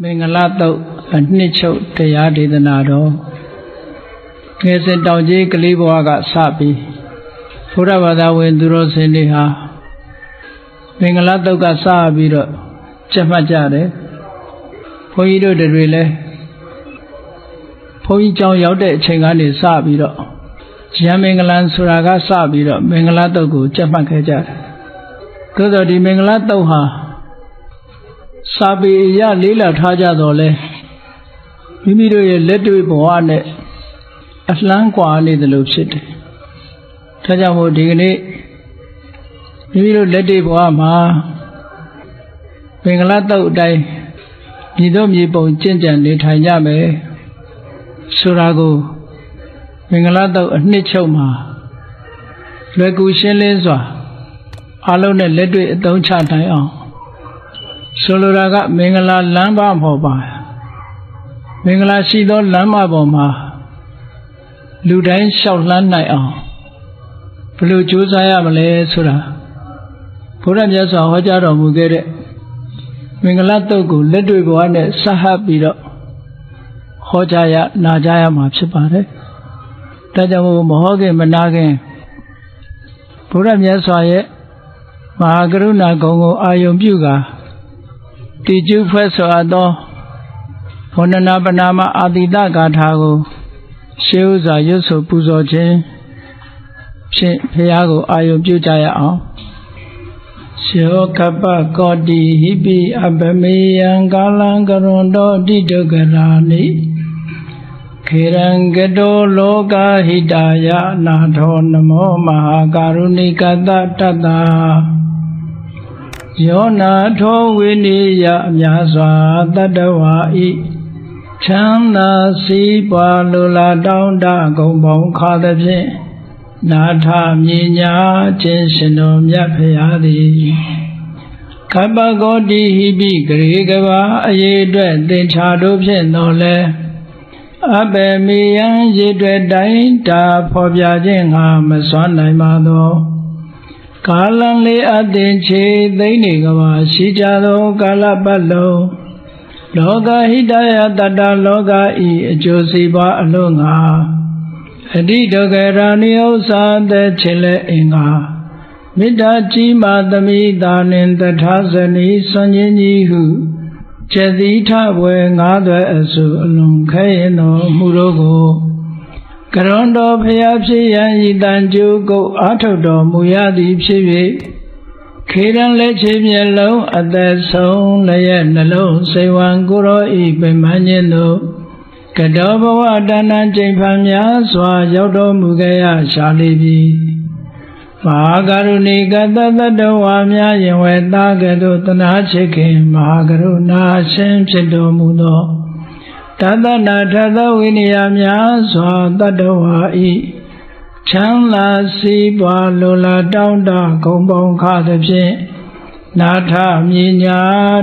မင်္ဂလာတုတ်အနှစ်ချုပ်တရားဒေသနာတော်ငယ်စဉ်တောင်ကြီးကလေးဘဝကစပြီးဘုရားဘာသာဝင်သူတော်စင်တွေဟာမင်္ဂလာတုတ်ကစပြီးတော့ကျက်မှတ်ကြတယ်ဘုန်းကြီးတို့တွေလည်းဘုန်းကြီးကျောင်းရောက်တဲ့အချိန်ကနေစပြီးတော့ရံမင်္ဂလန်ဆိုတာကစပြီးတော့မင်္ဂလာတုတ်ကိုကျက်မှတ်ခဲ့ကြတယ်သို့သော်ဒီမင်္ဂလာတုတ်ဟာစာပေရလေးလာထားကြတော့လဲမိမိတို့ရဲ့လက်တွေ့ဘဝနဲ့အလှမ်းကွာနေတယ်လို့ဖြစ်တယ်။ဒါကြောင့်မို့ဒီကနေ့မိမိတို့လက်တွေ့ဘဝမှာမင်္ဂလာတုတ်အတိုင်းညီတို့မြေပုံကျင့်ကြံနေထိုင်ကြမယ်ဆိုတာကိုမင်္ဂလာတုတ်အနှစ်ချုပ်မှာလွယ်ကူရှင်းလင်းစွာအားလုံးနဲ့လက်တွေ့အသုံးချနိုင်အောင်ဆိုလိုတာကမင်္ဂလာလမ်းမပေါ်ပါမင်္ဂလာရှိသောလမ်းမပေါ်မှာလူတိုင်းလျှောက်လှမ်းနိုင်အောင်ဘယ်လိုကြိုးစားရမလဲဆိုတာဘုရားမြတ်စွာဟောကြားတော်မူခဲ့တဲ့မင်္ဂလာတုတ်ကိုလက်တွေ့ဘဝနဲ့ဆက်ဟပ်ပြီးတော့ဟောကြားရနာကြားရမှာဖြစ်ပါတယ်။ဒါကြောင့်မဟောခင်မနာခင်ဘုရားမြတ်စွာရဲ့မဟာကရုဏာဂုဏ်ကိုအာယုံပြုကာတိကျဖွဲ့ဆိုအပ်သောဝန္ဒနာပနာမအာတိတဂါထာကိုရှေးဥစွာရွတ်ဆိုပူဇော်ခြင်းဖြင့်ဘုရားကိုအာယုံပြုကြရအောင်ယောကပ္ပကောတိဟိပိအပမေယံကာလံကရွန်တောတိတဂရာနိခေရံကတောလောကဟိတယနာထောနမောမဟာကာရုဏိကတတတ္တာယောနာထောဝိနိယအများစွာတတ္တဝါဤချမ်းသာစီးပွားလိုလားတောင်းတဂုံပေါင်းခါသဖြင့်နာထမြညာခြင်းရှင်တော်မြတ်ဖရာသည်ကပ္ပကောတိဟိပိဂရေကဘာအရေးအတွက်သင်္ချာတို့ဖြင့်တော်လဲအဘေမီယံရေတွေ့တိုင်းတာဖော်ပြခြင်းငါမစွမ်းနိုင်ပါသောကာလံလေးအသင်ချေသိမ့်နေကဘာရှိကြသောကာလပတ်လုံးလောကဟိတယတတ္တလောကဤအကျိုးစီးပွားအလုံးငါအတိဒဂရာနိဥ္စာသက်ချေလဲအင်္ဂါမေတ္တာကြီးမာသမိတာနှင့်တထာဇနီစွန်ခြင်းကြီးဟုကျက်သီထဘွယ်ငါးသွဲအစုအလွန်ခဲရင်တော်မူတို့ကိုကရွန်တော်ဖျားဖြစ်ရန်ဤတန်ကျိုးကုတ်အာထုတ်တော်မူရသည်ဖြစ်၍ခေရန်လက်ချေမျက်လုံးအသက်ဆုံးလည်းရဲ့နှလုံးစိတ်ဝံကိုရောဤပင်မခြင်းတို့ကတောဘဝတဏ္ဍချိန်ဖန်များစွာရောက်တော်မူခဲ့ရရှာလိပြီမဟာကရုဏီကတတတ္တဝါများယင်ဝဲသားကဲ့သို့တနာချစ်ခင်မဟာကရုဏာရှင်ဖြစ်တော်မူသောတသနာထသဝိနည်းများစွာတတ္တဝါဤချမ်းသာစီးပွားလိုလားတောင်းတဂုံပေါင်းခါသဖြင့်နာထမြညာ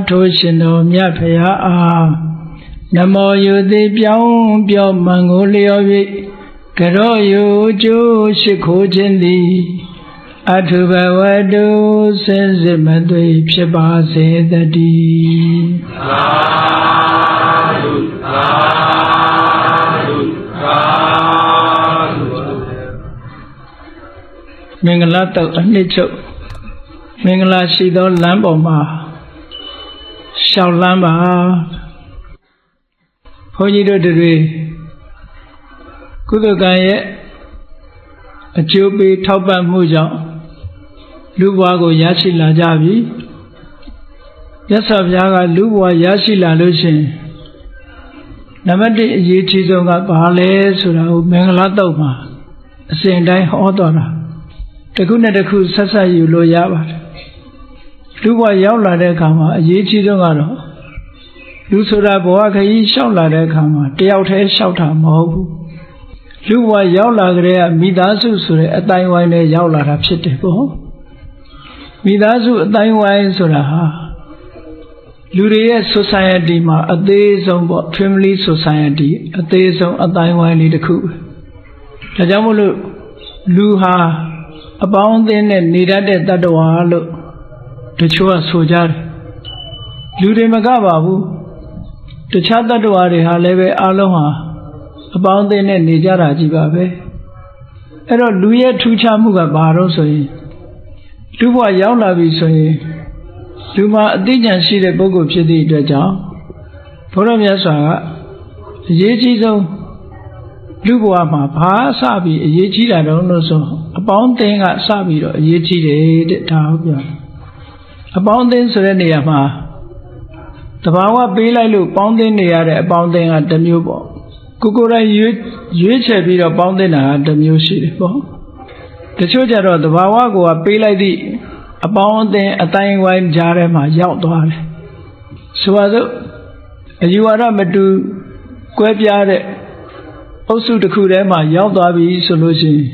ထိုးရှင်တော်မြတ်ဖရာအားနမောယုတိပြောင်းပြောမှန်ကိုလျော်၍ကရောယုကျိုးရှိခိုးခြင်းသည်အထုဘဝတုစင်စစ်မသွေဖြစ်ပါစေတည်းသာဓုသာဓုသာဓုမင်္ဂလာတုတ်အနှစ်ချုပ်မင်္ဂလာရှိသောလမ်းပေါ်မှာရှောက်လမ်းပါဘုန်းကြီးတို့တွေကုသကံရဲ့အကျိုးပေးထောက်ပံ့မှုကြောင့်လူဘဝကိုရရှိလာကြပြီမြတ်စွာဘုရားကလူဘဝရရှိလာလို့ရှိရင်နံပါတ်1အရေးကြီးဆုံးကဘာလဲဆိုတာကိုမင်္ဂလာတုတ်မှာအစဉ်တိုင်းဟောတော်တာတစ်ခုနဲ့တစ်ခုဆက်ဆက်ယူလို့ရပါတယ်လူဘဝရောက်လာတဲ့အခါမှာအရေးကြီးဆုံးကတော့လူဆိုတာဘဝခရီးလျှောက်လာတဲ့အခါမှာတယောက်တည်းလျှောက်တာမဟုတ်ဘူးလူဘဝရောက်လာကြတဲ့မိသားစုဆိုတဲ့အတိုင်းဝိုင်းနဲ့ရောက်လာတာဖြစ်တယ်ပေါ့မိသားစုအတိုင်းဝိုင်းဆိုတာဟာလူတွေရဲ့ society မှာအသေးဆုံးပေါ့ family society အသေးဆုံးအတိုင်းဝိုင်းလေးတစ်ခုဒါကြောင့်မို့လို့လူဟာအပေါင်းအသင်းနဲ့နေတတ်တဲ့တ attva လို့တချို့ကဆိုကြတယ်လူတွေမကပါဘူး တခြားတ attva တွေဟာလည်းပဲအားလုံးဟာအပေါင်းအသင်းနဲ့နေကြတာကြီးပါပဲအဲ့တော့လူရဲ့ထူးခြားမှုကဘာလို့ဆိုရင်လူဘဝရောက်လာပြီဆိုရင်လူမှာအသိဉာဏ်ရှိတဲ့ပုဂ္ဂိုလ်ဖြစ်သည့်အတွက်ကြောင့်ဘုရားမြတ်စွာကအရေးကြီးဆုံးလူဘဝမှာဘာစပြီးအရေးကြီးတာတုံးလို့ဆိုအပေါင်းအသင်းကစပြီးတော့အရေးကြီးတယ်တဲ့ဒါဟုတ်ပြောအပေါင်းအသင်းဆိုတဲ့နေရာမှာတဘာဝပေးလိုက်လို့ပေါင်းသင်းနေရတဲ့အပေါင်းအသင်းကတစ်မျိုးပေါ့ကိုယ်တိုင်ရွေးချယ်ပြီးတော့ပေါင်းသင်းတာကတစ်မျိုးရှိတယ်ပေါ့တချို့ကြတော့တဘာဝကိုပေးလိုက်သည့်အပေါင်းအသင်းအတိုင်းဝိုင်းကြားထဲမှာရောက်သွားတယ်ဆိုပါစို့အယူဝါဒမတူကွဲပြားတဲ့အုပ်စုတစ်ခုထဲမှာရောက်သွားပြီဆိုလို့ရှိရင်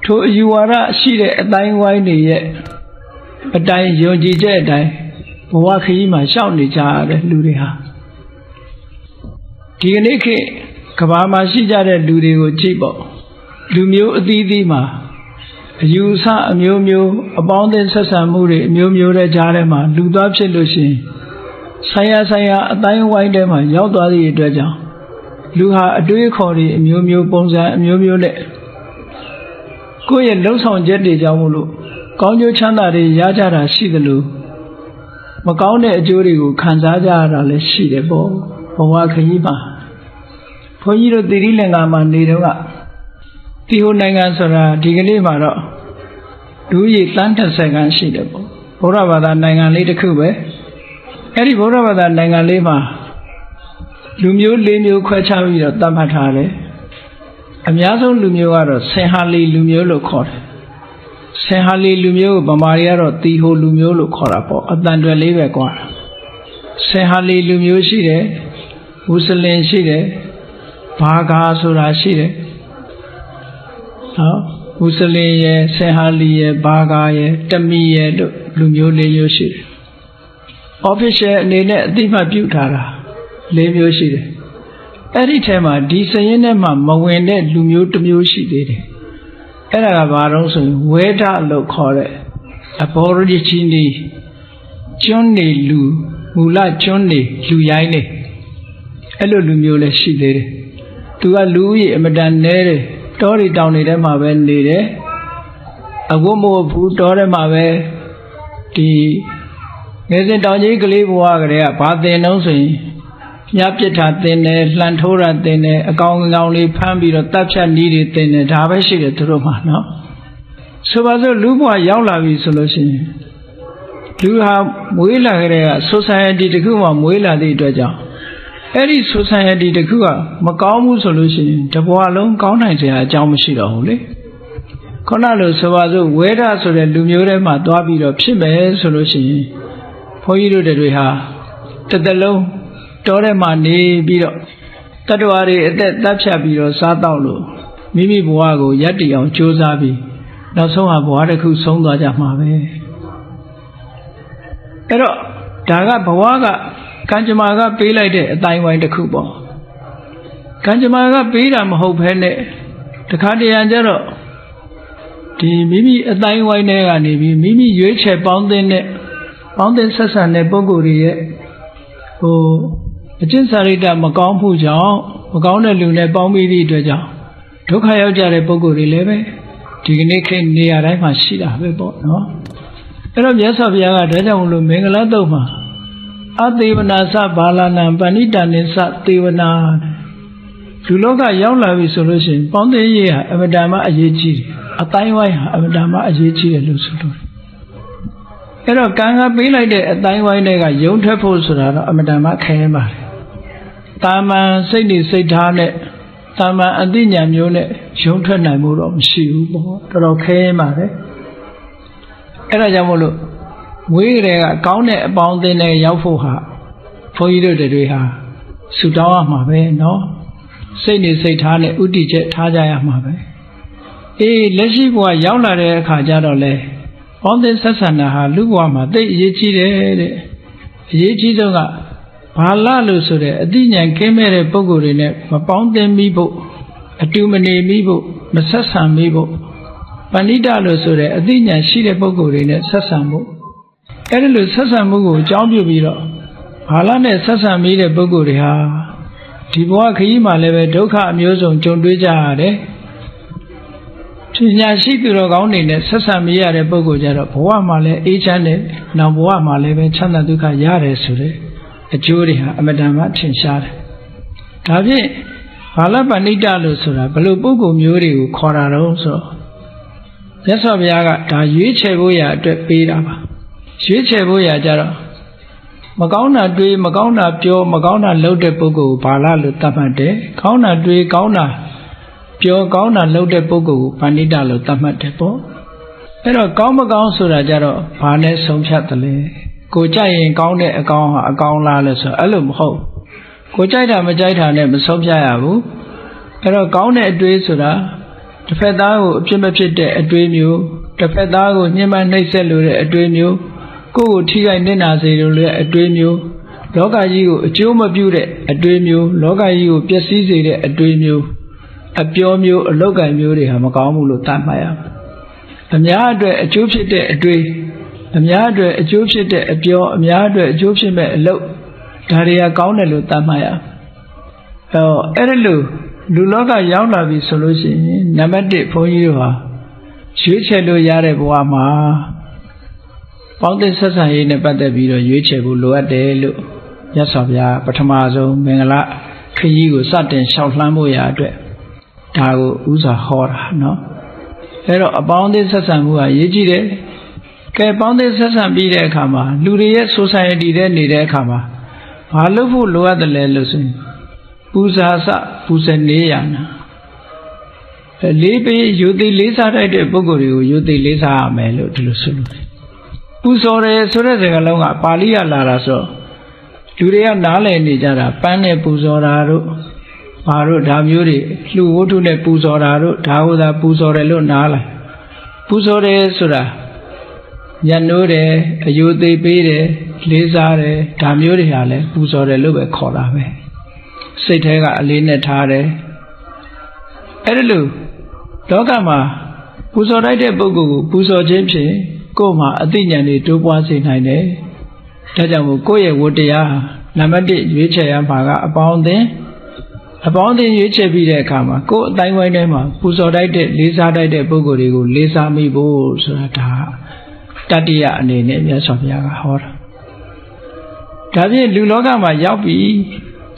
ထိုအယူဝါဒရှိတဲ့အတိုင်းဝိုင်းတွေရဲ့အတိုင်းယုံကြည်ချက်အတိုင်းဘဝခရီးမှာရှောက်နေကြရတဲ့လူတွေဟာဒီကနေ့ခေတ်ကဘာမှာရှိကြတဲ့လူတွေကိုကြည့်ပေါ့လူမျိုးအသီးသီးမှာအယူအဆအမျိုးမျိုးအပေါင်းအသင်းဆက်ဆံမှုတွေအမျိုးမျိုးတဲ့ကြားထဲမှာလူသားဖြစ်လို့ရှိရင်ဆိုင်ရာအတိုင်းဝိုင်းထဲမှာရောက်သွားသည့်အတွက်ကြောင့်လူဟာအတွေးအခေါ်တွေအမျိုးမျိုးပုံစံအမျိုးမျိုးနဲ့ကိုယ့်ရဲ့လှုပ်ဆောင်ချက်တွေကြောင့်မို့လို့ကောင်းကျိုးချမ်းသာတွေရကြတာရှိသလိုမကောင်းတဲ့အကျိုးတွေကိုခံစားကြရတာလည်းရှိတယ်ပေါ့ဘဝခရီးမှာဘုန်းကြီးတို့သီရိလင်္ကာမှာနေတော့ကတီဟိုနိုင်ငံဆိုတာဒီကနေ့မှာတော့လူကြီးတန်း30ခန်းရှိတယ်ပေါ့ဘုရားဘာသာနိုင်ငံလေးတစ်ခုပဲအဲ့ဒီဘုရားဘာသာနိုင်ငံလေးမှာလူမျိုး၄မျိုးခွဲခြားပြီးတော့သတ်မှတ်ထားတယ်အများဆုံးလူမျိုးကတော့ဆင်ဟာလီလူမျိုးလို့ခေါ်တယ်ဆင်ဟာလီလူမျိုးကိုဗမာတွေကတော့တီဟိုလူမျိုးလို့ခေါ်တာပေါ့အတန်တွယ်လေးပဲကွာဆင်ဟာလီလူမျိုးရှိတယ်မွတ်စလင်ရှိတယ်ဘာဂါဆိုတာရှိတယ်နော်မွတ်စလင်ရဲ့ဆင်ဟာလီရဲ့ဘာဂါရဲ့တမီရဲ့တို့လူမျိုး၄မျိုးရှိတယ် official အနေနဲ့အသိမှတ်ပြုထားတာ၄မျိုးရှိတယ်အဲ့ဒီထဲမှာဒီစရင်ထဲမှာမဝင်တဲ့လူမျိုးတစ်မျိုးရှိသေးတယ်အဲ့ဒါကဘာလို့ဆိုရင်ဝေဒလို့ခေါ်တဲ့ Aborigine ကျွန်းနေလူမူလကျွန်းနေလူရိုင်းနေအဲ့လိုလူမျိုးလည်းရှိသေးတယ်သူကလူကြီးအမတန်နဲတယ်တောတွေတောင်တွေထဲမှာပဲနေတယ်အဝတ်မဟုတ်ဘူးတောထဲမှာပဲဒီငယ်စဉ်တောင်ကြီးကလေးဘဝကလေးကဘာသင်တော့ဆိုရင်ညပြစ်တာသင်တယ်လှန်ထိုးတာသင်တယ်အကောင်လေးဖမ်းပြီးတော့တပ်ဖြတ်နည်းတွေသင်တယ်ဒါပဲရှိတယ်သူတို့မှာနော်ဆိုပါစို့လူဘဝရောက်လာပြီဆိုလို့ရှိရင်လူဟာမွေးလာကြတဲ့က society တစ်ခုမှမွေးလာတဲ့အတွက်ကြောင့်အဲ့ဒီ society တစ်ခုကမကောင်းဘူးဆိုလို့ရှိရင်တစ်ဘဝလုံးကောင်းနိုင်စရာအကြောင်းမရှိတော့ဘူးလေခုနလိုဆိုပါစို့ဝေဒဆိုတဲ့လူမျိုးထဲမှာသွားပြီးတော့ဖြစ်မယ်ဆိုလို့ရှိရင်ဘုန်းကြီးတို့တွေဟာတစ်သက်လုံးတောထဲမှာနေပြီးတော့တတ္တဝါတွေအသက်တပ်ဖြတ်ပြီးတော့စားတော့လို့မိမိဘဝကိုရပ်တည်အောင်ကြိုးစားပြီးနောက်ဆုံးဟာဘဝတစ်ခုဆုံးသွားကြမှာပဲအဲ့တော့ဒါကဘဝကကံကြမ္မာကပေးလိုက်တဲ့အတိုင်းဝိုင်းတစ်ခုပေါ့ကံကြမ္မာကပေးတာမဟုတ်ဘဲနဲ့တခါတရံကျတော့ဒီမိမိအတိုင်းဝိုင်းထဲကနေပြီးမိမိရွေးချယ်ပေါင်းသင်းဆက်ဆံတဲ့ပုဂ္ဂိုလ်တွေရဲ့အကျင့်စာရိတ္တမကောင်းမှုကြောင့်မကောင်းတဲ့လူနဲ့ပေါင်းပြီးသည့်အတွက်ကြောင့်ဒုက္ခရောက်ကြတဲ့ပုဂ္ဂိုလ်တွေလည်းပဲဒီကနေ့ခေတ်နေရာတိုင်းမှာရှိတာပဲပေါ့နော်အဲ့တော့မြတ်စွာဘုရားကဒါကြောင့်မလို့မင်္ဂလာတုတ်မှာအသေဝနာစဘာလနံပဏိတန်နိစသေဝနာလူလောကရောက်လာပြီဆိုလို့ရှိရင်ပေါင်းသင်းရေးဟာအမတန်မှအရေးကြီးတယ်အတိုင်းဝိုင်းဟာအမတန်မှအရေးကြီးတယ်လို့ဆိုလို့အဲ့တော့ကံကပေးလိုက်တဲ့အတိုင်းဝိုင်းတွေကယုံထွက်ဖို့ဆိုတာတော့အမတန်မှခဲရင်ပါတယ်တာမန်စိတ်နေစိတ်ထားနဲ့တာမန်အသိဉာဏ်မျိုးနဲ့ယုံထွက်နိုင်မှုတော့မရှိဘူးပေါ့တော်တော်ခဲရင်ပါတယ်အဲ့ဒါကြောင့်မို့လို့မွေးကလေးကကောင်းတဲ့အပေါင်းအသင်းတွေရောက်ဖို့ဟာဘုန်းကြီးတို့တွေဟာဆူတောင်းရမှာပဲเนาะစိတ်နေစိတ်ထားနဲ့ဥတည်ချက်ထားကြရမှာပဲအေးလက်ရှိဘဝရောက်လာတဲ့အခါကျတော့လေပေါင်းသင်းဆက်ဆံတာဟာလူဘဝမှာသိအရေးကြီးတယ်တဲ့အရေးကြီးဆုံးကဘာလလို့ဆိုတဲ့အသိဉာဏ်ကင်းမဲ့တဲ့ပုဂ္ဂိုလ်တွေနဲ့မပေါင်းသင်းမိဖို့အတူမနေမိဖို့မဆက်ဆံမိဖို့ပဏိတလို့ဆိုတဲ့အသိဉာဏ်ရှိတဲ့ပုဂ္ဂိုလ်တွေနဲ့ဆက်ဆံဖို့အဲ့ဒီလိုဆက်ဆံမှုကိုအကြောင်းပြုပြီးတော့ ဘာလနဲ့ဆက်ဆံမိတဲ့ပုဂ္ဂိုလ်တွေဟာဒီဘဝခရီးမှာလည်းပဲဒုက္ခအမျိုးစုံကြုံတွေ့ကြရတယ်ပညာရှိသူတော်ကောင်းတွေနဲ့ဆက်ဆံမိရတဲ့ပုဂ္ဂိုလ်ကြတော့ဘဝမှာလည်းအေးချမ်းတယ်နောက်ဘဝမှာလည်းပဲချမ်းသာဒုက္ခရတယ်ဆိုတဲ့အကျိုးတွေဟာအမတန်မှထင်ရှားတယ်ဒါဖြင့်ဘာလပဏိတလို့ဆိုတာဘယ်လိုပုဂ္ဂိုလ်မျိုးတွေကိုခေါ်တာတော့ဆိုမြတ်စွာဘုရားကဒါရွေးချယ်ဖို့ရာအတွက်ပေးတာပါရွေးချယ်ဖို့ရာကြတော့မကောင်းတာတွေးမကောင်းတာပြောမကောင်းတာလုပ်တဲ့ပုဂ္ဂိုလ်ကိုဘာလလို့သတ်မှတ်တယ်ကောင်းတာတွေးကောင်းတာပြောကောင်းတာလုပ်တဲ့ပုဂ္ဂိုလ်ကိုပဏိတလို့သတ်မှတ်တယ်ပေါ့အဲ့တော့ကောင်းမကောင်းဆိုတာကြတော့ဘာနဲ့ဆုံးဖြတ်တယ်လဲကိုကြိုက်ရင်ကောင်းတဲ့အကောင်ဟာအကောင်လားလို့ဆိုအဲ့လိုမဟုတ်ကိုကြိုက်တာမကြိုက်တာနဲ့မဆုံးဖြတ်ရဘူးအဲ့တော့ကောင်းတဲ့အတွေးဆိုတာတစ်ဖက်သားကိုအဖြစ်မဖြစ်တဲ့အတွေးမျိုးတစ်ဖက်သားကိုညှဉ်းပန်းနှိပ်စက်လို့တဲ့အတွေးမျိုးကိုယ့်ကိုထိခိုက်နစ်နာစေလို့တဲ့အတွေးမျိုးလောကကြီးကိုအကျိုးမပြုတဲ့အတွေးမျိုးလောကကြီးကိုပျက်စီးစေတဲ့အတွေးမျိုးအပြောမျိုးအလောက်ကံမျိုးတွေဟာမကောင်းဘူးလို့သတ်မှတ်ရမယ်အများအတွက်အကျိုးဖြစ်တဲ့အတွေးအများအတွက်အကျိုးဖြစ်တဲ့အပြောအများအတွက်အကျိုးဖြစ်မဲ့အလုပ်ဒါတွေကကောင်းတယ်လို့သတ်မှတ်ရအဲ့ဒါလို့လူလောကရောက်လာပြီဆိုလို့ရှိရင်နံပါတ်1ဘုန်းကြီးတို့ဟာရွေးချယ်လို့ရတဲ့ဘဝမှာပေါင်းသင်းဆက်ဆံရေးနဲ့ပတ်သက်ပြီးတော့ရွေးချယ်ဖို့လိုအပ်တယ်လို့မြတ်စွာဘုရားပထမဆုံးမင်္ဂလာခရီးကိုစတင်လျှောက်လှမ်းဖို့ရာအတွက်ဒါကိုဥစွာဟောတာနော်အဲ့တော့အပေါင်းအသင်းဆက်ဆံမှုဟာအရေးကြီးတယ်ကဲပေါင်းသင်းဆက်ဆံပြီးတဲ့အခါမှာလူတွေရဲ့ society ထဲနေတဲ့အခါမှာဘာလုပ်ဖို့လိုအပ်တယ်လဲလို့ဆိုရင်ပူဇာစပူဇနေရနာလေးပေးယူသိလေးစားတတ်တဲ့ပုဂ္ဂိုလ်တွေကိုယူသိလေးစားရမယ်လို့ဒီလိုဆိုလို့ပူဇော်တယ်ဆိုတဲ့စကားလုံးကပါဠိရလာတာဆိုလူတွေကနားလည်နေကြတာပန်းနဲ့ပူဇော်တာတို့ဘာတို့ဒါမျိုးတွေလှူဝတ္ထုနဲ့ပူဇော်တာတို့ဒါဟုသာပူဇော်တယ်လို့နားလိုက်ပူဇော်တယ်ဆိုတာညနိုးတယ်အယုသိပေးတယ်လေးစားတယ်ဒါမျိုးတွေဟာလည်းပူဇော်တယ်လို့ပဲခေါ်တာပဲစိတ်ထဲကအလေးနဲ့ထားတယ်အဲ့ဒါလို့လောကမှာပူဇော်လိုက်တဲ့ပုဂ္ဂိုလ်ကိုပူဇော်ခြင်းဖြင့်ကိုယ်မှာအသိဉာဏ်တွေတိုးပွားစေနိုင်တယ်ဒါကြောင့်မို့ကိုယ့်ရဲ့ဝတ္တရားနံပါတ်1ရွေးချယ်ရမှာကအပေါင်းအသင်းရွေးချယ်ပြီးတဲ့အခါမှာကိုယ်အတိုင်းဝိုင်းထဲမှာပူဇော်တိုက်တဲ့လေးစားတိုက်တဲ့ပုဂ္ဂိုလ်တွေကိုလေးစားမိဖို့ဆိုတာဒါတတ္တိယအနေနဲ့မြတ်စွာဘုရားကဟောတာဒါဖြင့်လူလောကမှာရောက်ပြီး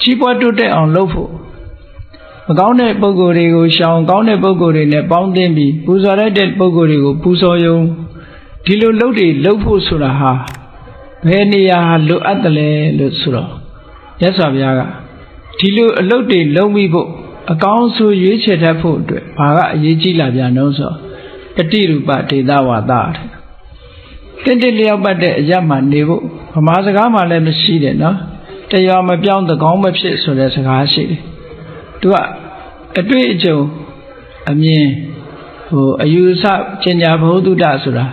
ကြီးပွားတိုးတက်အောင်လုပ်ဖို့မကောင်းတဲ့ပုဂ္ဂိုလ်တွေကိုရှောင်ကောင်းတဲ့ပုဂ္ဂိုလ်တွေနဲ့ပေါင်းသင်းပြီးပူဇော်တိုက်တဲ့ပုဂ္ဂိုလ်တွေကိုပူဇော်ယုံဒီလိုလုပ်တွေလုပ်ဖို့ဆိုတာဟာဘယ်နေရာလိုအပ်တယ်လဲလို့ဆိုတော့မြတ်စွာဘုရားကဒီလိုအလုပ်တွေလုပ်မိဖို့အကောင်းဆုံးရွေးချယ်တတ်ဖို့အတွက်ဘာကအရေးကြီးလာပြန်တော့ဆိုတတိရူပဒေသဝါဒတဲ့လျောက်ပတ်တဲ့အရမှနေဖို့ဗမာစကားမှလည်းမရှိတယ်နော်တရားမပြောင်းသကောင်းမဖြစ်ဆိုတဲ့စကားရှိတယ်သူကအတွေ့အကြုံအမြင်အယူဆပညာဘုဒ္ဓဆိုတာ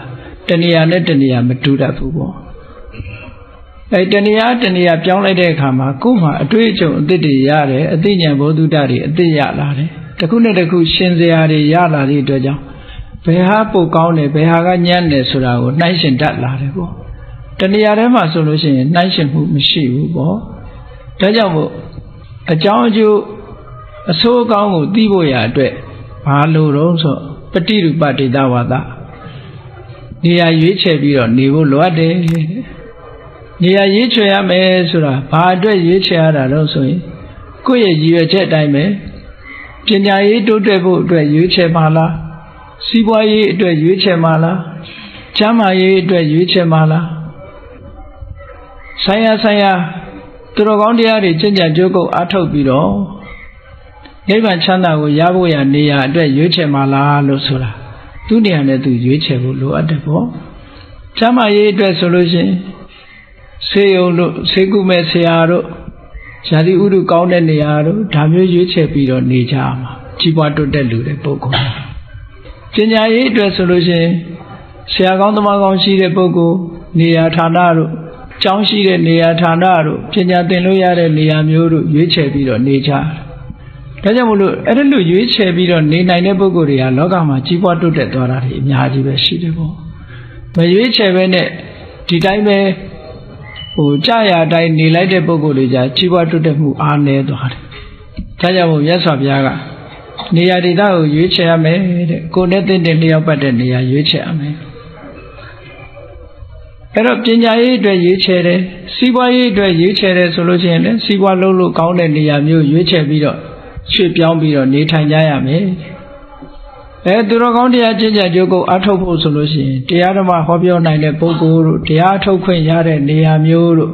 တဏှာနဲ့တဏှာမတူတတ်ဘူးပေါ့အဲတဏှာပြောင်းလိုက်တဲ့အခါမှာကိုယ်မှာအတွေ့အကြုံအသစ်တွေရတယ်အသိဉာဏ်ဘုဒ္ဓတွေအသစ်ရလာတယ်တစ်ခုနဲ့တစ်ခုရှင်စရာတွေရလာတဲ့အတွက်ကြောင့်ဘယ်ဟာပိုကောင်းတယ်ဘယ်ဟာကညံ့တယ်ဆိုတာကိုနှိုင်းယှဉ်တတ်လာတယ်ပေါ့တဏှာထဲမှာဆိုလို့ရှိရင်နှိုင်းယှဉ်မှုမရှိဘူးပေါ့ဒါကြောင့်မို့အကြောင်းအကျိုးအဆိုးအကောင်းကိုသိဖို့ရအတွက်ဘာလို့တော့ဆိုပฏิရူပဒေသဝါဒနေရာရွေးချယ်ပြီးတော့နေဖို့လိုအပ်တယ်နေရာရွေးချယ်ရမယ်ဆိုတာဘာအတွက်ရွေးချယ်ရတာတော့ဆိုရင်ကိုယ့်ရဲ့ရည်ရွယ်ချက်အတိုင်းပဲပညာရေးတိုးတက်ဖို့အတွက်ရွေးချယ်ပါလားစီးပွားရေးအတွက်ရွေးချယ်ပါလားကျန်းမာရေးအတွက်ရွေးချယ်ပါလားဆိုင်ရာသူတော်ကောင်းတရားတွေကျင့်ကြံကြိုးကုပ်အားထုတ်ပြီးတော့နိဗ္ဗာန်ချမ်းသာကိုရဖို့ရနေရာအတွက်ရွေးချယ်ပါလားလို့ဆိုတာသူ့နေရာနဲ့သူရွေးချယ်ဖို့လိုအပ်တယ်ပေါ့ကျမ်းမာရေးအတွက်ဆိုလို့ရှိရင်ဆေးရုံတို့ဆေးကုမဲ့ဆရာတို့ဇာတိဥဒုကောင်းတဲ့နေရာတို့ဒါမျိုးရွေးချယ်ပြီးတော့နေကြမှာကြီးပွားတိုးတက်လူတဲ့ပုဂ္ဂိုလ်ပညာရေးအတွက်ဆိုလို့ရှိရင်ဆရာကောင်းသမားကောင်းရှိတဲ့ပုဂ္ဂိုလ်နေရာဌာနတို့ကျောင်းရှိတဲ့နေရာဌာနတို့ပညာသင်လို့ရတဲ့နေရာမျိုးတို့ရွေးချယ်ပြီးတော့နေကြဒါကြောင့်မို့လို့အဲ့ဒါလို့ရွေးချယ်ပြီးတော့နေနိုင်တဲ့ပုဂ္ဂိုလ်တွေကလောကမှာကြီးပွားတိုးတက်သွားတာတွေအများကြီးပဲရှိတယ်ပေါ့မရွေးချယ်ပဲနဲ့ဒီတိုင်းပဲ ကြာရတိုင်းနေလိုက်တဲ့ပုဂ္ဂိုလ်တွေကြကြီးပွားတိုးတက်မှုအားနည်းသွားတယ်။ဒါကြောင့်မို့မြတ်စွာဘုရားကနေရာဒေသကိုရွေးချယ်ရမယ်တဲ့ကိုယ်နဲ့တင့်တယ်လျောက်ပတ်တဲ့နေရာရွေးချယ်ရမယ်။အဲ့တော့ပညာရေးအတွက်ရွေးချယ်တယ်စီးပွားရေးအတွက်ရွေးချယ်တယ်ဆိုလို့ရှိရင်လည်းစီးပွားလုပ်လို့ကောင်းတဲ့နေရာမျိုးရွေးချယ်ပြီးတော့ရွှေ့ပြောင်းပြီးတော့နေထိုင်ကြရမယ်။သူတော်ကောင်းတရားကျင့်ကြံကြိုးကိုအထောက်ဖို့ဆိုလို့ရှိရင်တရားဓမ္မဟောပြောနိုင်တဲ့ပုဂ္ဂိုလ်တို့တရားအထုတ်ခွင့်ရတဲ့နေရာမျိုးတို့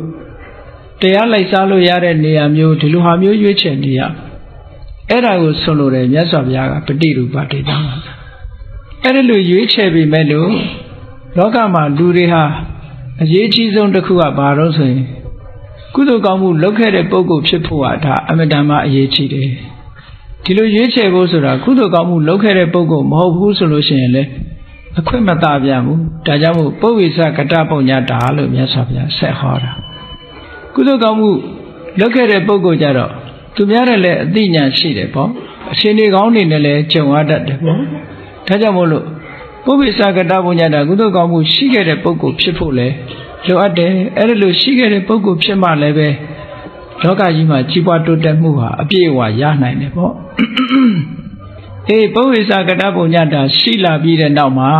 တရားလိုက်စားလို့ရတဲ့နေရာမျိုးဒီလိုဟာမျိုးရွေးချယ်နေရအဲ့ဒါကိုဆိုလိုတယ်မြတ်စွာဘုရားကပฏิရူပဒေတာအဲ့ဒီလိုရွေးချယ်ပြီးမဲ့လို့လောကမှာလူတွေဟာအရေးကြီးဆုံးတစ်ခုကဘာလို့ဆိုရင်ကုသိုလ်ကောင်းမှုလုပ်ခဲ့တဲ့ပုဂ္ဂိုလ်ဖြစ်ဖို့ဟာဒါအမြဲတမ်းအရေးကြီးတယ်ဒီလိုရွေးချယ်ဖို့ဆိုတာကုသိုလ်ကောင်းမှုလုပ်ခဲ့တဲ့ပုဂ္ဂိုလ်မဟုတ်ဘူးဆိုလို့ရှိရင်လေအခွင့်မသာပြန်ဘူးဒါကြောင့်မို့ပုဗ္ဗေစကတပုံညတာလို့မြတ်စွာဘုရားဆက်ဟောတာကုသိုလ်ကောင်းမှုလုပ်ခဲ့တဲ့ပုဂ္ဂိုလ်ကြတော့သူများတယ်လည်းအသိဉာဏ်ရှိတယ်ပေါ့အရှင်တွေကောင်းနေနဲ့လည်းကြုံရတတ်တယ်ပေါ့ဒါကြောင့်မို့လို့ပုဗ္ဗေစကတပုံညတာကုသိုလ်ကောင်းမှုရှိခဲ့တဲ့ပုဂ္ဂိုလ်ဖြစ်ဖို့လေလိုအပ်တယ်အဲ့ဒါလို့ရှိခဲ့တဲ့ပုဂ္ဂိုလ်ဖြစ်မှလည်းပဲလောကကြီးမှာကြီးပွားတိုးတက်မှုဟာအပြည့်အဝရနိုင်တယ်ပေါ့ပုဗ္ဗေစကတပုံညတာရှိလာပြီးတဲ့နောက်မှာ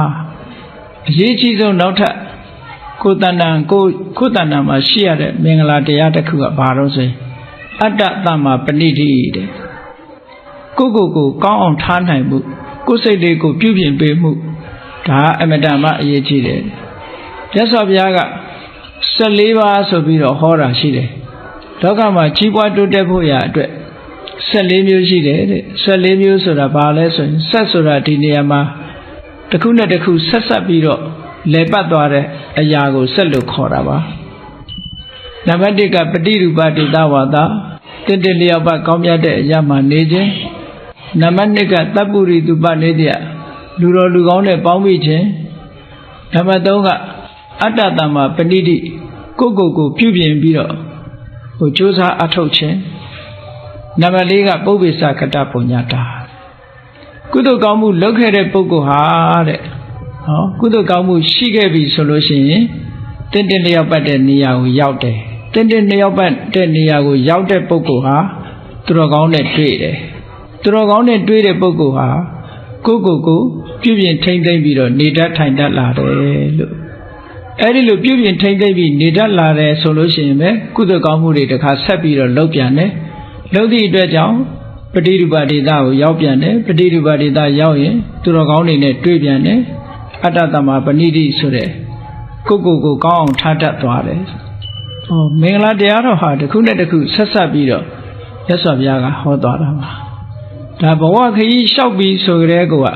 အရေးကြီးဆုံးနောက်ထပ်ကိုယ်တဏ္ဍာမှာရှိရတဲ့မင်္ဂလာတရားတစ်ခုကဘာလို့ဆိုရင်အတ္တသမ္မာပဏိတိတဲ့ကိုယ်ကောင်းအောင်ထားနိုင်မှုကိုယ်စိတ်လေးကိုပြုပြင်ပေးမှုဒါအမတန်မှအရေးကြီးတယ်မြတ်စွာဘုရားက14ပါးဆိုပြီးတော့ဟောတာရှိတယ်လောကမှာကြီးပွားတိုးတက်ဖို့ရာအတွက်14မျိုးရှိတယ်တဲ့14မျိုးဆိုတာဘာလဲဆိုရင်ဆက်ဆိုတာဒီနေရာမှာတစ်ခုနဲ့တစ်ခုဆက်ပြီးတော့လဲပတ်သွားတဲ့အရာကိုဆက်လို့ခေါ်တာပါနံပါတ်1ကပฏิရူပဒေသဝါဒတင့်တယ်လျောက်ပတ်ကောင်းမြတ်တဲ့အရာမှာနေခြင်းနံပါတ်2ကတပ္ပုရိတုပနေတ္တလူတော်လူကောင်းနဲ့ပေါင်းမိခြင်းနံပါတ်3ကအတ္တတမ္မာပဏိတိကိုပြုပြင်ပြီးတော့ကြိုးစားအထောက်ခြင်းနံပါတ်4ကပုဗ္ဗေစကတပုံညတာကုသိုလ်ကောင်းမှုလုပ်ခဲ့တဲ့ပုဂ္ဂိုလ်ဟာတဲ့ကုသိုလ်ကောင်းမှုရှိခဲ့ပြီဆိုလို့ရှိရင်တင့်လျောက်ပတ်တဲ့နေရာကိုရောက်တယ်တင့်လျောက်ပတ်တဲ့နေရာကိုရောက်တဲ့ပုဂ္ဂိုလ်ဟာသူတော်ကောင်းနဲ့တွေ့တယ်သူတော်ကောင်းနဲ့တွေ့တဲ့ပုဂ္ဂိုလ်ဟာကိုပြုပြင်ထိမ့်သိမ့်ပြီးတော့နေတတ်ထိုင်တတ်လာတယ်လို့အဲ့ဒီလိုပြုပြင်ထိမ့်သိမ့်ပြီးနေတတ်လာတယ်ဆိုလို့ရှိရင်ပဲကုသိုလ်ကောင်းမှုတွေတစ်ခါဆက်ပြီးတော့လုပ်ပြန်တယ်လုပ်သည့်အတွက်ကြောင့်ပฏิရူပဒေသကိုရောက်ပြန်တယ်ပฏิရူပဒေသရောက်ရင်သူတော်ကောင်းတွေနဲ့တွေ့ပြန်တယ်အတ္တတမ္မာပဏိတိဆိုတဲ့ကိုကောင်းအောင်ထားတတ်သွားတယ်မင်္ဂလာတရားတော်ဟာတစ်ခုနဲ့တစ်ခုဆက်ပြီးတော့မြတ်စွာဘုရားကဟောသွားတာပါဒါဘဝခရီးလျှောက်ပြီးဆိုကြတဲ့ကော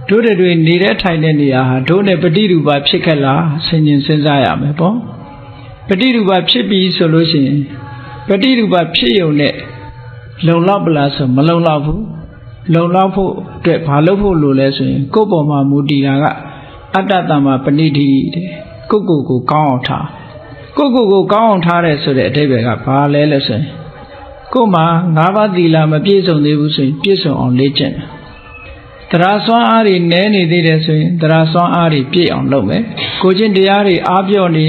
တို့တွေနေတဲ့ထိုင်တဲ့နေရာဟာတို့နဲ့ပฏิရူပဖြစ်ခဲ့လားဆင်ញင်စဉ်းစားရမယ်ပေါ့ပฏิရူပဖြစ်ပြီးဆိုလို့ရှိရင်ပฏิရူပဖြစ်ုံနဲ့လုံလောက်ပလားဆိုမလုံလောက်ဘူးလုံလောက်ဖို့အတွက်ဘာလုပ်ဖို့လိုလဲဆိုရင်ကိုယ့်ပေါ်မှာမူတည်တာကအတ္တတမ္မာပဏိတိတဲ့ကိုကောင်းအောင်ထားကိုကောင်းအောင်ထားတယ်ဆိုတဲ့အဓိပ္ပာယ်ကဘာလဲလဲဆိုရင်ကိုယ်မှာ၅ပါးသီလမပြည့်စုံသေးဘူးဆိုရင်ပြည့်စုံအောင်လေ့ကျင့်တရားစွမ်းအားတွေနည်းနေသေးတယ်ဆိုရင်တရားစွမ်းအားတွေပြည့်အောင်လုပ်မယ်ကိုချင်းတရားတွေအားပြော့နေ